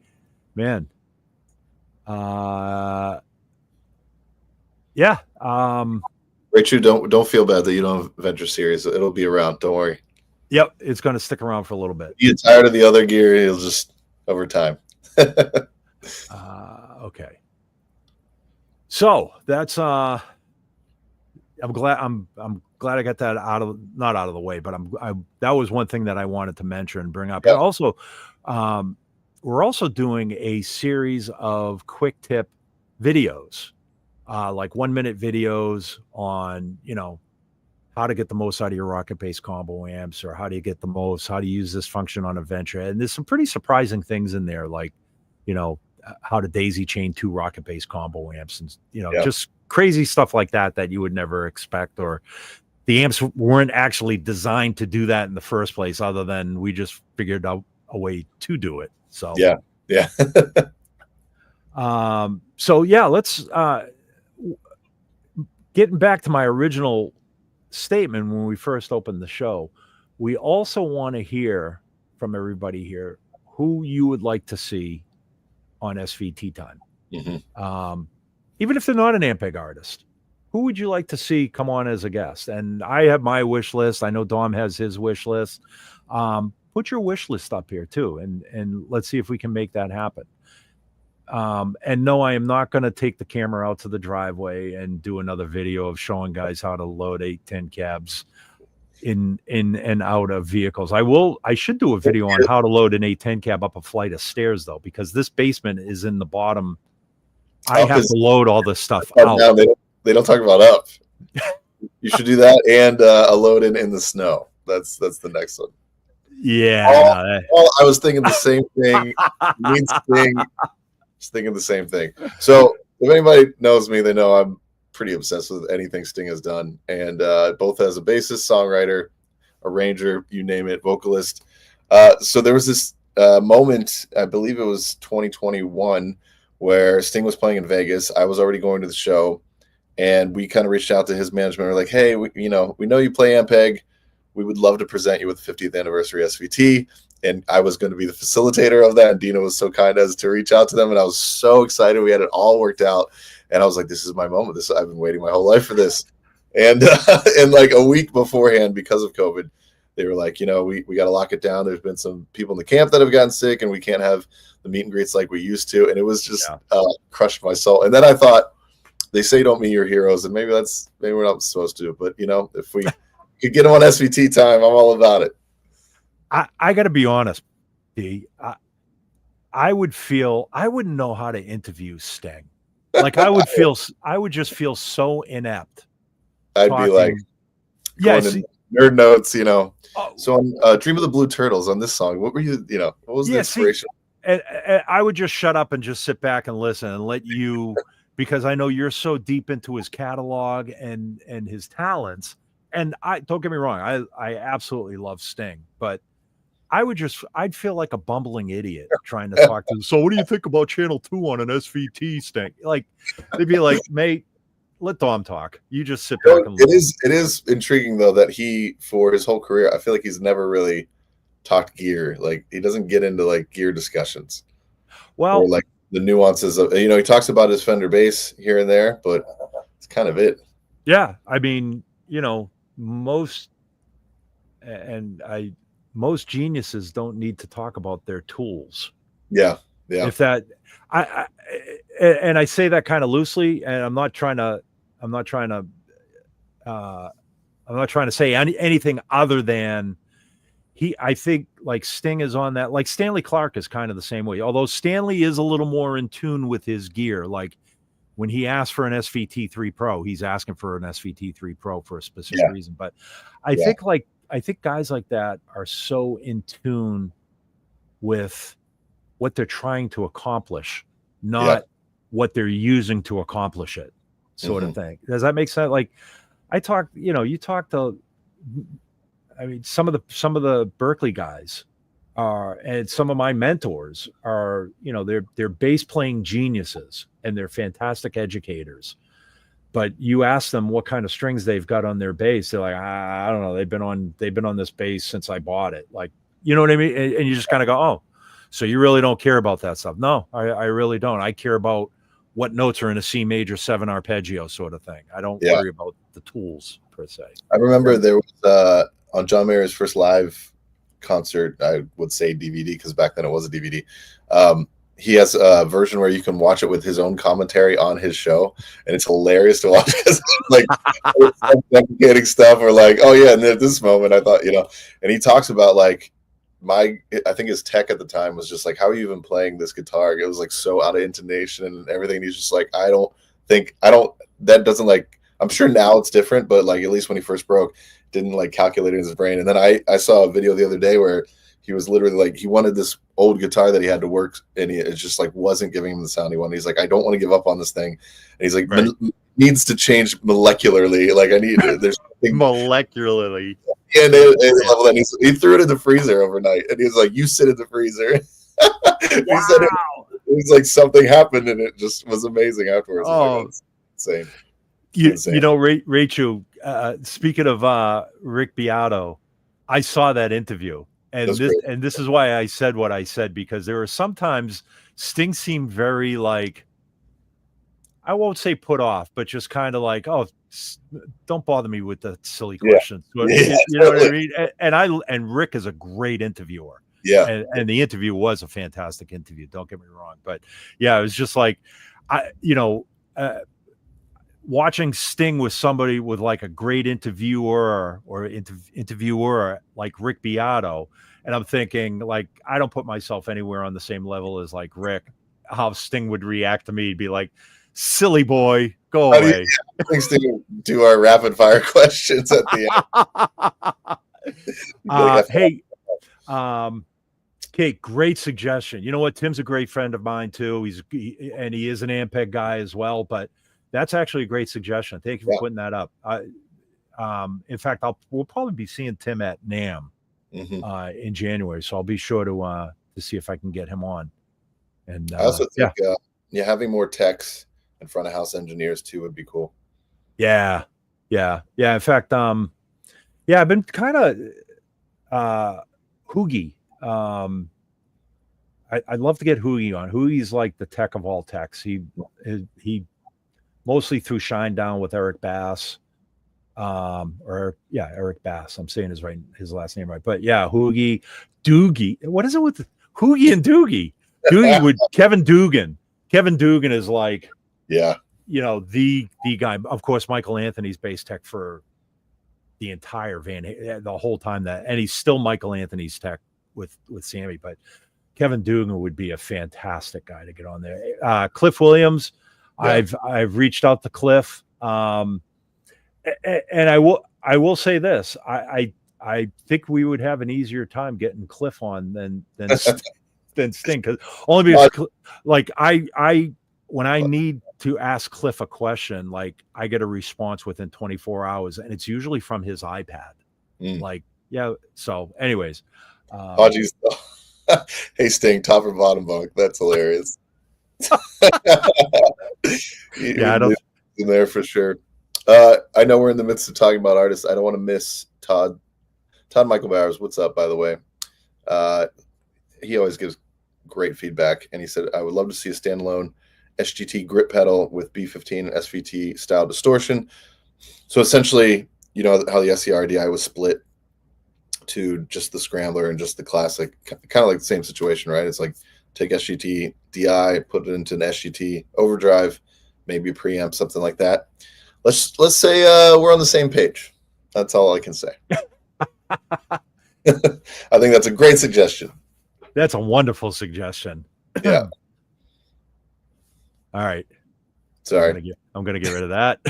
man. Rachel, don't feel bad that you don't have Venture Series. It'll be around. Don't worry. Yep, it's going to stick around for a little bit. You get tired of the other gear, it'll just over time. Okay. So that's I'm glad I got that not out of the way, but that was one thing that I wanted to mention and bring up. Yep. And also, we're also doing a series of quick tip videos, like 1-minute videos on, how to get the most out of your rocket bass combo amps, or how to use this function on a Venture. And there's some pretty surprising things in there, like, how to daisy chain 2 rocket bass combo amps, and just crazy stuff like that you would never expect, or the amps weren't actually designed to do that in the first place, other than we just figured out a way to do it. So Yeah. So yeah, let's getting back to my original statement when we first opened the show. We also want to hear from everybody here who you would like to see on SVT time. Even if they're not an Ampeg artist, who would you like to see come on as a guest? And I have my wish list. I know Dom has his wish list. Put your wish list up here too, and let's see if we can make that happen. And no, I am not going to take the camera out to the driveway and do another video of showing guys how to load 810 cabs in and out of vehicles. I should do a video on how to load an 810 cab up a flight of stairs though, because this basement is in the bottom. I have to load all this stuff out. Now they don't talk about up. You should do that and a load in the snow. That's the next one. Yeah. I was thinking the same thing. Just thinking the same thing. So if anybody knows me, they know I'm pretty obsessed with anything Sting has done, and both as a bassist, songwriter, arranger, you name it, vocalist. So there was this moment, I believe it was 2021, where Sting was playing in Vegas. I was already going to the show, and we kind of reached out to his management. We're like, hey, we know you play Ampeg. We would love to present you with the 50th anniversary SVT. And I was going to be the facilitator of that. And Dino was so kind as to reach out to them. And I was so excited. We had it all worked out. And I was like, this is my moment. I've been waiting my whole life for this. And and like a week beforehand, because of COVID, they were like, we got to lock it down. There's been some people in the camp that have gotten sick, and we can't have the meet and greets like we used to. And it was just crushed my soul. And then I thought, they say don't meet your heroes. And maybe we're not supposed to. But, if we could get them on SVT time, I'm all about it. I got to be honest, D. I wouldn't know how to interview Sting. Like I would just feel so inept. I'd be like, nerd notes, So on Dream of the Blue Turtles on this song, what were you, what was the inspiration? And I would just shut up and just sit back and listen and let you, because I know you're so deep into his catalog and his talents. And don't get me wrong, I absolutely love Sting, but I'd feel like a bumbling idiot trying to talk to him. So what do you think about Channel 2 on an SVT, Sting? Like, they'd be like, mate, let Dom talk. You just sit back and listen. It is intriguing though that he, for his whole career, I feel like he's never really talked gear. Like he doesn't get into like gear discussions. Well, or like the nuances of, he talks about his Fender bass here and there, but it's kind of it. Yeah. I mean, most geniuses don't need to talk about their tools. Yeah. If that, I say that kind of loosely, and I'm not trying to say anything other than I think like Sting is on that. Like Stanley Clarke is kind of the same way, although Stanley is a little more in tune with his gear. Like when he asked for an SVT-3 Pro, he's asking for an SVT-3 Pro for a specific reason. But I think guys like that are so in tune with what they're trying to accomplish, not what they're using to accomplish it, sort of thing. Does that make sense? Like you talk to, some of the Berkeley guys and some of my mentors are, they're bass playing geniuses and they're fantastic educators. But you ask them what kind of strings they've got on their bass, they're like, I don't know. They've been on this bass since I bought it. Like, you know what I mean? And you just kind of go, oh, so you really don't care about that stuff? No, I really don't. I care about what notes are in a C major 7 arpeggio sort of thing. I don't worry about the tools per se. I remember there was on John Mayer's first live concert, I would say DVD because back then it was a DVD. He has a version where you can watch it with his own commentary on his show, and it's hilarious to watch because like deprecating stuff or like, oh yeah, and at this moment I thought, and he talks about like I think his tech at the time was just like, how are you even playing this guitar? It was like so out of intonation and everything. And he's just like, that doesn't like, I'm sure now it's different, but like at least when he first broke, didn't like calculate it in his brain. And then I saw a video the other day where he was literally like, he wanted this old guitar that he had to work, and it just like wasn't giving him the sound he wanted. He's like, I don't want to give up on this thing. And he's like, needs to change molecularly. Like there's something molecularly. And he threw it in the freezer overnight, and he was like, "You sit in the freezer." He said it was like something happened and it just was amazing afterwards. Oh, like, insane. You know, Rachel, speaking of Rick Beato, I saw that interview. And this is why I said what I said, because there were sometimes Sting seemed very like, I won't say put off, but just kind of like, oh, don't bother me with the silly questions. You know what I mean? And Rick is a great interviewer. Yeah. And the interview was a fantastic interview. Don't get me wrong. But yeah, it was just like, watching Sting with somebody with like a great interviewer or interviewer like Rick Beato. And I'm thinking, like, I don't put myself anywhere on the same level as like Rick. How Sting would react to me, he'd be like, silly boy, go away. Thanks to do our rapid fire questions at the end. Hey, great suggestion. You know what? Tim's a great friend of mine too. He is an Ampeg guy as well. But that's actually a great suggestion. Thank you for putting that up. In fact, we'll probably be seeing Tim at NAMM in January, so I'll be sure to see if I can get him on. And I also think having more techs and front of house engineers too would be cool. Yeah. In fact, I've been kind of Hoogie. I'd love to get Hoogie on. Hoogie's like the tech of all techs. He mostly through Shinedown with Eric Bass. Eric Bass. I'm saying his last name right. But yeah, Hoogie, Doogie. What is it with Hoogie and Doogie? Doogie with Kevin Dugan. Kevin Dugan is like, the guy. Of course, Michael Anthony's bass tech for the entire the whole time and he's still Michael Anthony's tech with Sammy. But Kevin Dugan would be a fantastic guy to get on there. Cliff Williams. Yeah. I've reached out to Cliff. And I will say this. I think we would have an easier time getting Cliff on than Sting, because only because like when I need to ask Cliff a question, like I get a response within 24 hours, and it's usually from his iPad. So anyways, hey Sting, top or bottom bunk, that's hilarious. I don't in there for sure. I know we're in the midst of talking about artists. I don't want to miss Todd Michael Bowers. What's up, by the way? He always gives great feedback, and he said, I would love to see a standalone SGT grip pedal with B15 and SVT style distortion. So essentially, you know how the SVT-DI was split to just the scrambler and just the classic, kind of like the same situation, right? It's like take SVT-DI, put it into an SGT overdrive, maybe a preamp, something like that. Let's say we're on the same page. That's all I can say. I think that's a great suggestion. That's a wonderful suggestion. Yeah. All right. Sorry. I'm gonna get rid of that.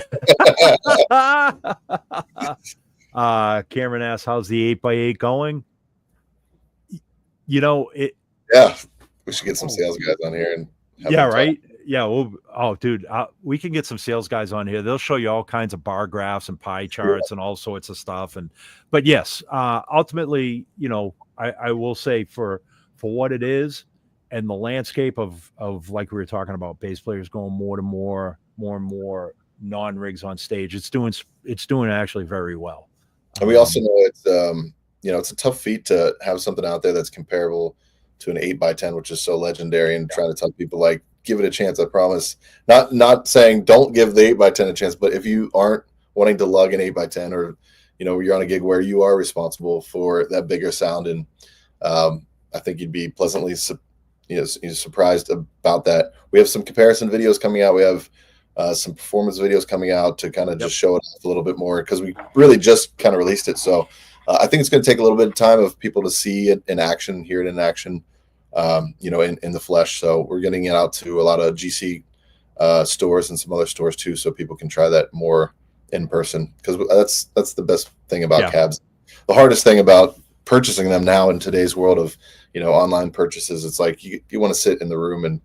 Cameron asks, how's the 8x8 going? You know, yeah, we should get some sales guys on here and right. Yeah, we can get some sales guys on here. They'll show you all kinds of bar graphs and pie charts and all sorts of stuff. But yes, ultimately, you know, I will say for what it is, and the landscape of like we were talking about, bass players going more and more non-rigs on stage. It's doing actually very well. And we also know it's a tough feat to have something out there that's comparable to an 8x10, which is so legendary, and trying to tell people, like, give it a chance. I promise. Not saying don't give the 8x10 a chance, but if you aren't wanting to lug an 8x10, or you're on a gig where you are responsible for that bigger sound, and I think you'd be pleasantly surprised about that. We have some comparison videos coming out. We have some performance videos coming out to kind of just show it off a little bit more, because we really just kind of released it. So I think it's going to take a little bit of time of people to see it in action, hear it in action, in the flesh. So we're getting it out to a lot of GC stores and some other stores too, so people can try that more in person, because that's the best thing about cabs. The hardest thing about purchasing them now in today's world of online purchases, it's like you want to sit in the room and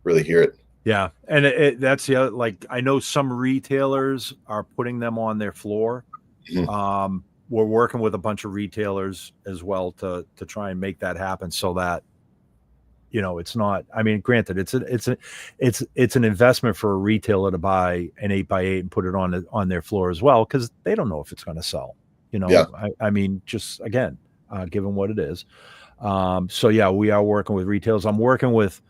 really hear it. Yeah, and that's the other, like, I know some retailers are putting them on their floor. Mm-hmm. We're working with a bunch of retailers as well to try and make that happen, so that it's not. I mean, granted, it's an investment for a retailer to buy an 8x8 and put it on their floor as well, because they don't know if it's going to sell. Yeah. I mean, just again, given what it is. So yeah, we are working with retailers. I'm working with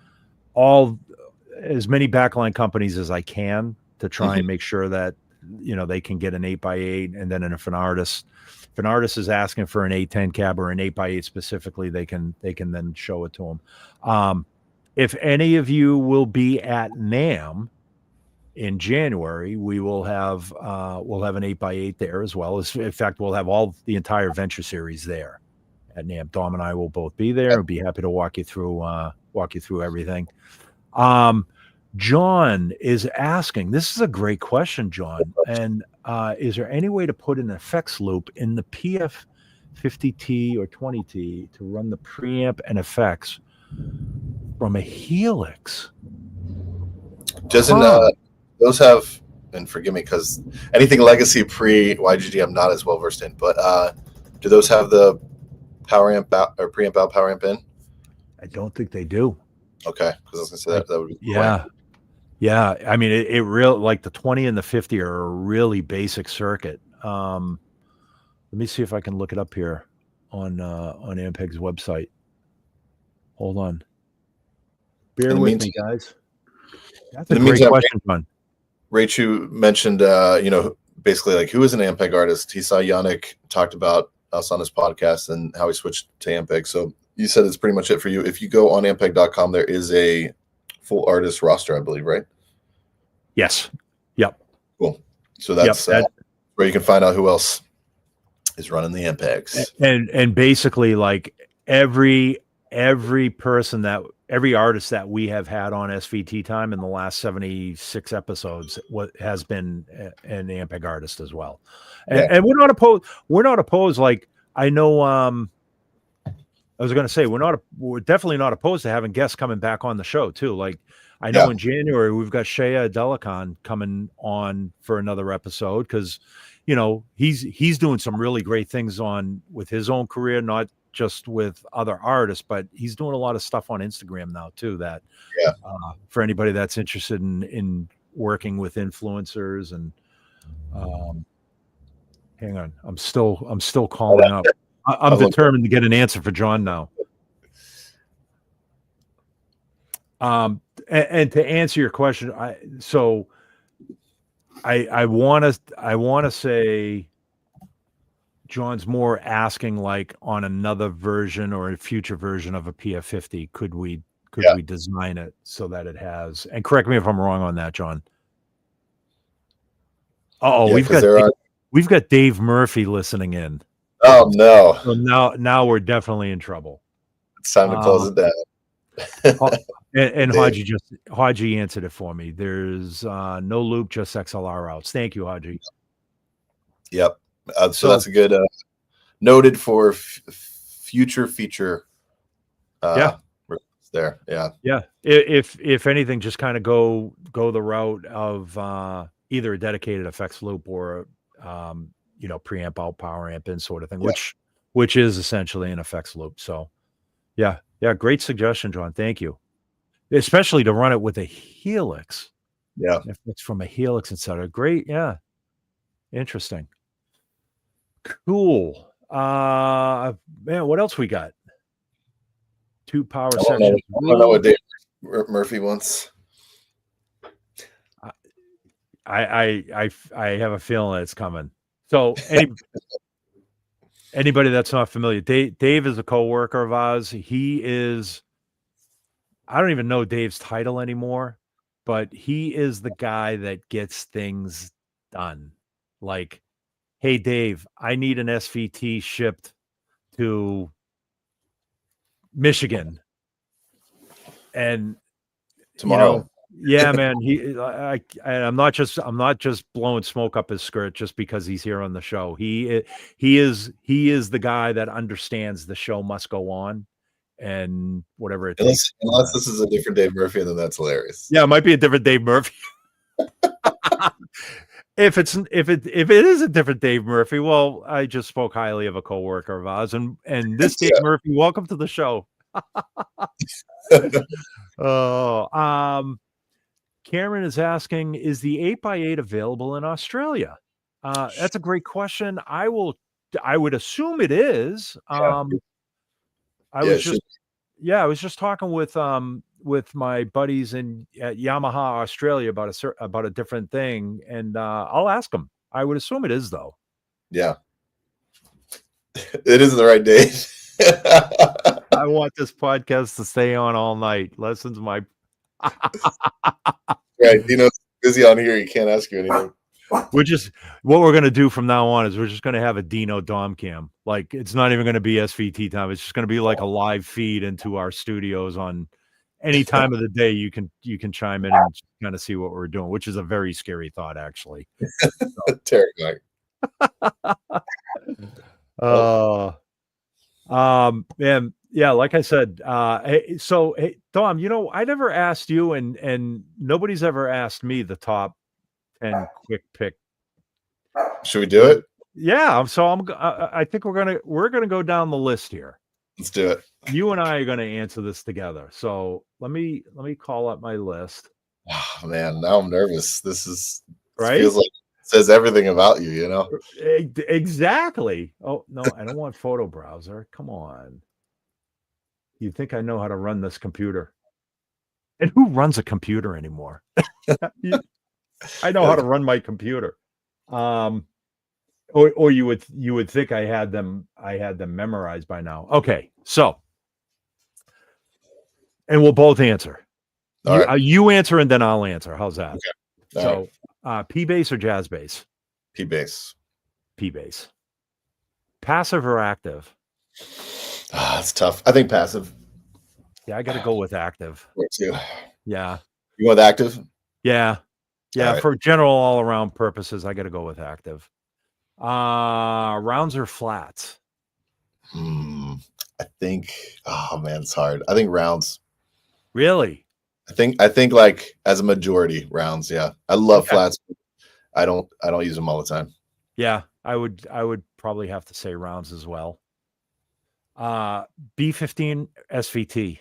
as many backline companies as I can to try and make sure that they can get an 8x8, and then if an artist is asking for an 810 cab or an 8x8 specifically, they can then show it to them. If any of you will be at NAMM in January, we will have an 8x8 there, as well as, in fact, we'll have the entire Venture series there at NAMM. Dom and I will both be there. I'd be happy to walk you through everything. John is asking, this is a great question, John. And is there any way to put an effects loop in the PF50T or 20T to run the preamp and effects from a Helix? Doesn't those have, and forgive me because anything legacy pre-YGG I'm not as well versed in, but do those have the power amp out or preamp out, power amp in? I don't think they do. Okay, because I was gonna say that would be yeah. I mean, it really, like the 20 and the 50 are a really basic circuit. Let me see if I can look it up here on Ampeg's website. Hold on. Bear with me, guys. That's a great question, John. Rachel mentioned, basically like who is an Ampeg artist. He saw Yannick talked about us on his podcast and how he switched to Ampeg. So you said it's pretty much it for you. If you go on ampeg.com, there is a full artist roster, I believe, right? Yes. Yep. Cool. So that's where you can find out who else is running the Ampegs. And basically, like every artist that we have had on SVT time in the last 76 episodes has been an Ampeg artist as well. And we're not opposed. Like, I know, I was going to say, we're definitely not opposed to having guests coming back on the show too. Like, I know in January we've got Shea Delicon coming on for another episode, because he's doing some really great things with his own career, not just with other artists, but he's doing a lot of stuff on Instagram now too. That for anybody that's interested in working with influencers and hang on, I'm still calling up. I'm determined to get an answer for John now. And to answer your question, I want to say John's more asking, like, on another version or a future version of a PF50, could we design it so that it has, and correct me if I'm wrong on that, John. We've got Dave Murphy listening in. Oh no! So now we're definitely in trouble. It's time to close it down. and Haji answered it for me. There's no loop, just XLR outs. Thank you, Haji. Yep. So that's a good noted for future feature. There. Yeah. If anything, just kind of go the route of either a dedicated effects loop or preamp out, power amp in sort of thing, which is essentially an effects loop. So yeah, great suggestion, John. Thank you. Especially to run it with a Helix. Yeah. If it's from a Helix instead. Great. Yeah. Interesting. Cool. Man, what else we got? 2 power sections. I don't know what Dave Murphy wants. I have a feeling it's coming. So anybody that's not familiar, Dave is a coworker of ours. He is, I don't even know Dave's title anymore, but he is the guy that gets things done. Like, hey, Dave, I need an SVT shipped to Michigan. And tomorrow. Yeah, man. I'm not just blowing smoke up his skirt just because he's here on the show. He is the guy that understands the show must go on, and whatever it takes. Unless this is a different Dave Murphy, then that's hilarious. Yeah, it might be a different Dave Murphy. If it is a different Dave Murphy, well, I just spoke highly of a coworker of ours, and this Dave Murphy, welcome to the show. Oh, Cameron is asking, is the 8x8 available in Australia? That's a great question. I would assume it is. Yeah, I yeah, was just I was just talking with my buddies in at Yamaha Australia about a different thing, and I'll ask them. I would assume it is though. yeah. It isn't the right date. I want this podcast to stay on all night. Lessons my Right, Dino's busy on here. He can't ask you anything. What we're gonna do from now on is we're just gonna have a Dino Dom cam. Like it's not even gonna be SVT time. It's just gonna be like a live feed into our studios on any time of the day. You can chime in and kind of see what we're doing, which is a very scary thought, actually. Terrifying. And yeah, like I said, hey, Dom, I never asked you, and nobody's ever asked me the top 10 quick pick. Should we do it? Yeah, I think we're gonna go down the list here. Let's do it. You and I are gonna answer this together. So let me call up my list. Oh man, now I'm nervous. This right. Feels like it says everything about you, you know? Exactly. Oh no, I don't want photo browser. Come on. You think I know how to run this computer? And who runs a computer anymore? I know how to run my computer. Or you would think I had them memorized by now. Okay, so and we'll both answer. You answer and then I'll answer. How's that? Okay. So P bass or jazz bass? P bass. P bass. Passive or active? That's tough. I think passive. Yeah, I got to go with active. Me too. Yeah. You want active? Yeah. Yeah, right. For general all-around purposes, I got to go with active. Rounds or flats? I think. Oh man, it's hard. I think rounds. Really? I think like as a majority rounds. Yeah, I love flats. I don't use them all the time. Yeah, I would probably have to say rounds as well. B15 SVT.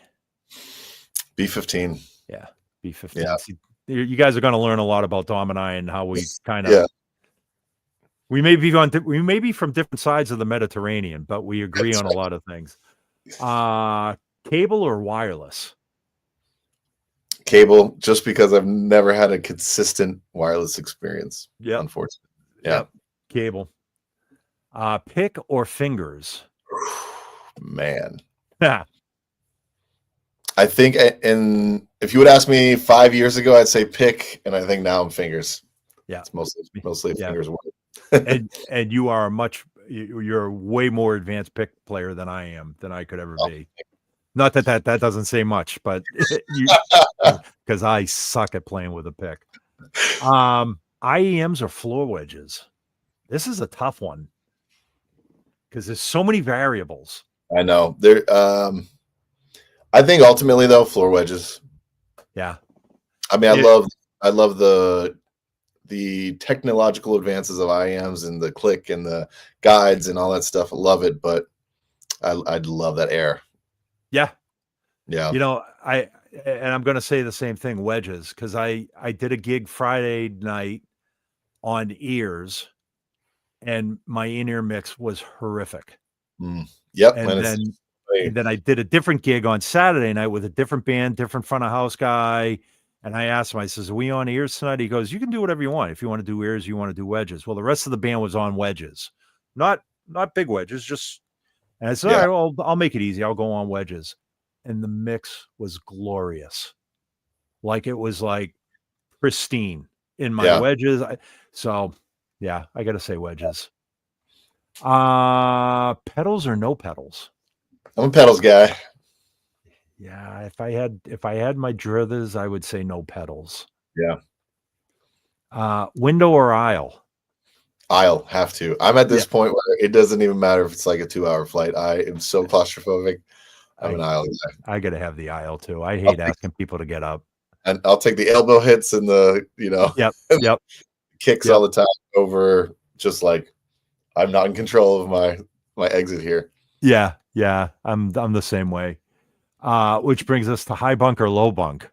B15. Yeah, B15. Yeah. See, you guys are going to learn a lot about Dom and I and how we kind of we may be from different sides of the Mediterranean, but we agree on a lot of things. Cable or wireless? Cable, just because I've never had a consistent wireless experience. Yeah, unfortunately. Yeah. Yep. Cable. Pick or fingers? Man. I think, and if you would ask me 5 years ago, I'd say pick, and I think now I'm fingers. Yeah, it's mostly fingers work. and you are you're a way more advanced pick player than I am, than I could ever be. Not that doesn't say much, but because I suck at playing with a pick. IEMs or floor wedges? This is a tough one because there's so many variables. I know there. I think ultimately though, floor wedges. Yeah. I mean, I love the technological advances of IEMs and the click and the guides and all that stuff. I love it, but I'd love that air. Yeah. Yeah. I'm going to say the same thing, wedges, because I did a gig Friday night on ears and my in-ear mix was horrific. Yep. And then I did a different gig on Saturday night with a different band, different front of house guy. And I asked him, I says, are we on ears tonight? He goes, you can do whatever you want. If you want to do ears, you want to do wedges. Well, the rest of the band was on wedges, not big wedges, just, and I said, all right, well, I'll make it easy. I'll go on wedges. And the mix was glorious. Like it was like pristine in my wedges. So yeah, I got to say wedges. Pedals or no pedals? I'm a pedals guy. Yeah, if I had my druthers, I would say no pedals. Yeah. Window or aisle? Aisle, have to. I'm at this point where it doesn't even matter if it's like a 2-hour flight. I am so claustrophobic. I'm an aisle guy. I gotta have the aisle too. I hate asking people to get up. And I'll take the elbow hits and the kicks all the time over just like I'm not in control of my exit here. Yeah, I'm the same way. Which brings us to high bunk or low bunk.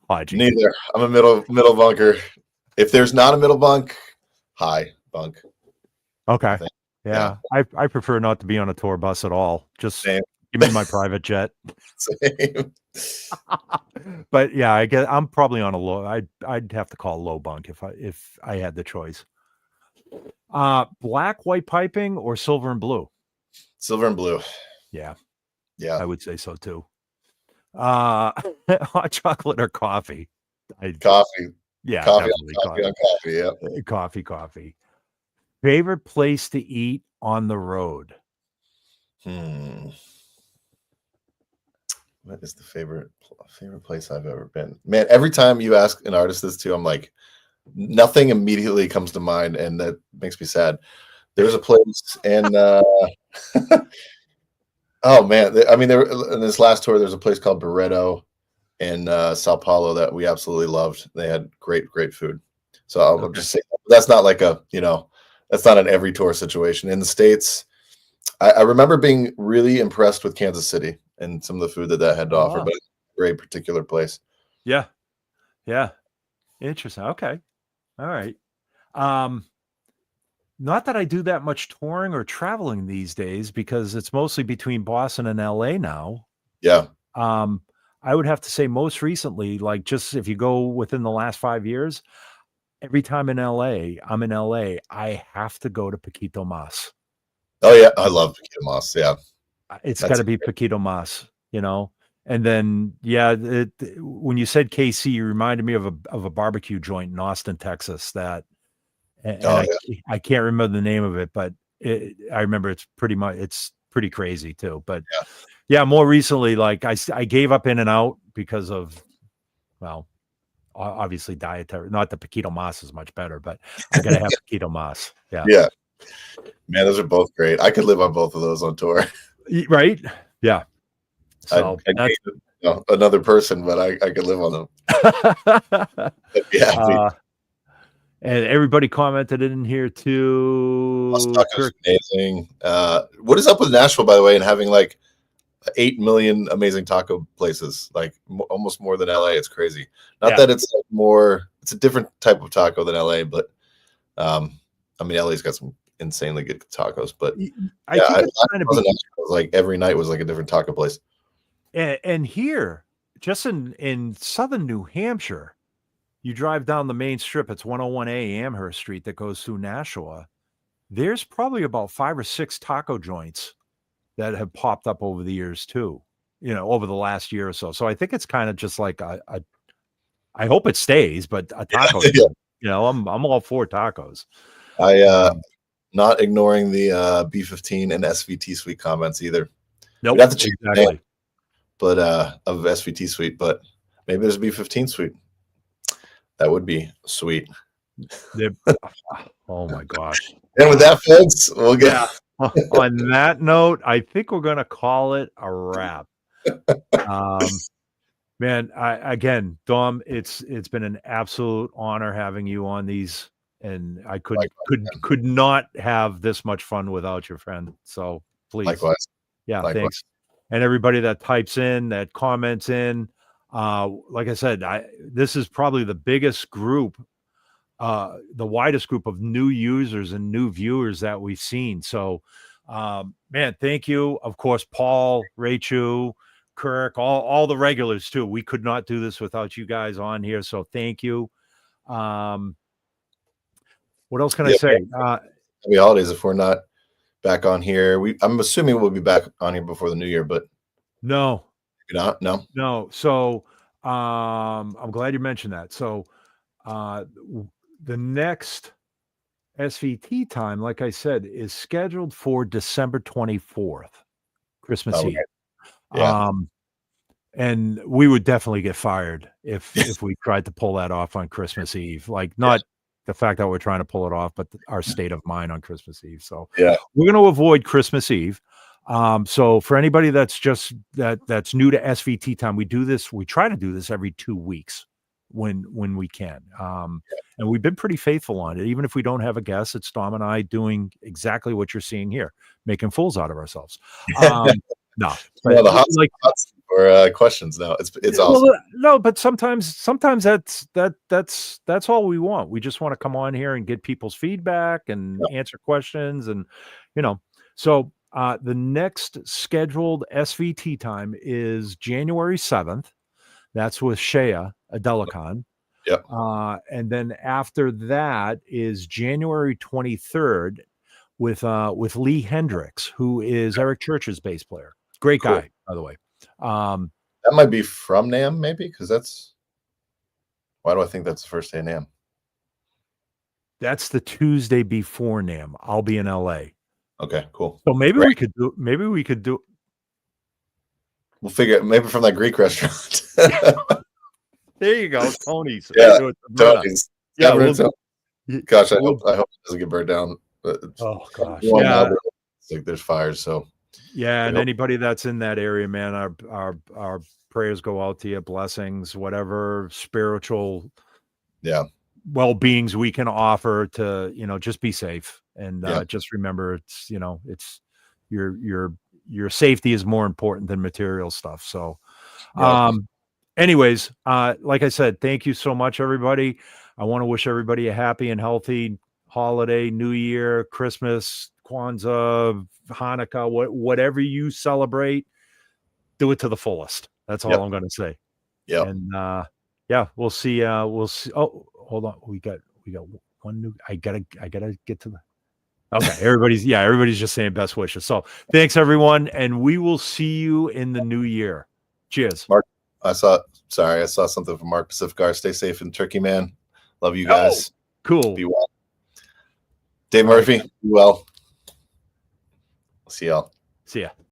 Haji. Neither. I'm a middle bunker. If there's not a middle bunk, high bunk. Okay. Yeah. I prefer not to be on a tour bus at all. Just give me my private jet. Same. But yeah, I'm probably on a low. I'd have to call low bunk if I had the choice. Black, white piping or silver and blue? Silver and blue. Yeah. Yeah. I would say so too. Hot chocolate or coffee? Coffee. Yeah, coffee definitely on coffee. Yeah. Coffee. Favorite place to eat on the road? What is the favorite place I've ever been? Man, every time you ask an artist this too, I'm like, nothing immediately comes to mind, and that makes me sad. There's a place in oh man, I mean, there in this last tour, there's a place called Barreto in Sao Paulo that we absolutely loved. They had great food. So I'll just say that's not like that's not an every tour situation. In the States, I remember being really impressed with Kansas City and some of the food that had to offer, but it's a great particular place. Yeah. Interesting. Okay. All right. Not that I do that much touring or traveling these days because it's mostly between Boston and LA now. Yeah. I would have to say most recently, like just if you go within the last 5 years, every time I'm in LA, I have to go to Paquito Mas. Oh yeah, I love Paquito Mas. Yeah, it's got to be Paquito Mas, And then when you said KC, you reminded me of a barbecue joint in Austin, Texas. I can't remember the name of it, but I remember it's pretty crazy too. But yeah, more recently, like I gave up In-N-Out because of, well, obviously dietary. Not that Paquito Mas is much better, but I gotta have Paquito Mas. Yeah. Man, those are both great. I could live on both of those on tour. Right? Yeah. So I'd another person, but I could live on them. Yeah. And everybody commented in here too. Taco's amazing. What is up with Nashville, by the way, and having like 8 million amazing taco places, like almost more than LA? It's crazy. Not that it's like more, it's a different type of taco than LA, but I mean, LA's got some insanely good tacos, but I think it's kind of like every night was like a different taco place. And here, just in southern New Hampshire, you drive down the main strip, it's 101A Amherst Street that goes through Nashua. There's probably about 5 or 6 taco joints that have popped up over the years too, over the last year or so. So I think it's kind of just like I hope it stays, but a taco, I'm all for tacos. Not ignoring the B15 and SVT suite comments either. Nope, have to check exactly. Name, but of SVT suite, but maybe there's a B15 suite. That would be sweet. Oh my gosh! And with that, folks, we'll get. On that note, I think we're gonna call it a wrap. Man, again, Dom, it's been an absolute honor having you on these, and I could not have this much fun without your friend. So please, likewise. Thanks, and everybody that types in, that comments in. Like I said, this is probably the biggest group, the widest group of new users and new viewers that we've seen. So, man, thank you. Of course, Paul, Rachel, Kirk, all the regulars too. We could not do this without you guys on here. So thank you. What else can I say? Happy holidays if we're not back on here. I'm assuming we'll be back on here before the new year, but no. No. So I'm glad you mentioned that. So the next SVT time, like I said, is scheduled for December 24th, Christmas Eve. And we would definitely get fired if we tried to pull that off on Christmas Eve. Like not the fact that we're trying to pull it off, but our state of mind on Christmas Eve. So we're going to avoid Christmas Eve. So for anybody that's just that's new to SVT time, we try to do this every 2 weeks when we can. And we've been pretty faithful on it. Even if we don't have a guest, it's Dom and I doing exactly what you're seeing here, making fools out of ourselves. No, but the hot for questions now. It's awesome. Well, no, but sometimes that's all we want. We just want to come on here and get people's feedback and answer questions, and So the next scheduled SVT time is January 7th. That's with Shea Adelicon. Yep. And then after that is January 23rd with Lee Hendricks, who is Eric Church's bass player. Great guy, by the way. That might be from NAMM, maybe, because that's. Why do I think that's the first day of NAMM? That's the Tuesday before NAMM. I'll be in LA. Okay, cool. So maybe we could do. We'll figure it. Maybe from that Greek restaurant. There you go, Tony's. Yeah, Tony's. Yeah, gosh, I hope it doesn't get burned down. Oh gosh, yeah. It's like there's fires, so. Yeah, and anybody that's in that area, man, our prayers go out to you, blessings, whatever spiritual, well-beings we can offer to, just be safe and just remember it's your safety is more important than material stuff. So, anyways, like I said, thank you so much, everybody. I want to wish everybody a happy and healthy holiday, New Year, Christmas, Kwanzaa, Hanukkah, whatever you celebrate, do it to the fullest. That's all I'm going to say. Yeah. And we'll see. We'll see. Oh, hold on. We got one new. I gotta get to the. Okay, everybody's just saying best wishes. So thanks everyone, and we will see you in the new year. Cheers. Mark, I saw something from Mark Pacificar. Stay safe in Turkey, man. Love you guys. Cool. Be well. Dave Murphy, be well. See y'all. See ya.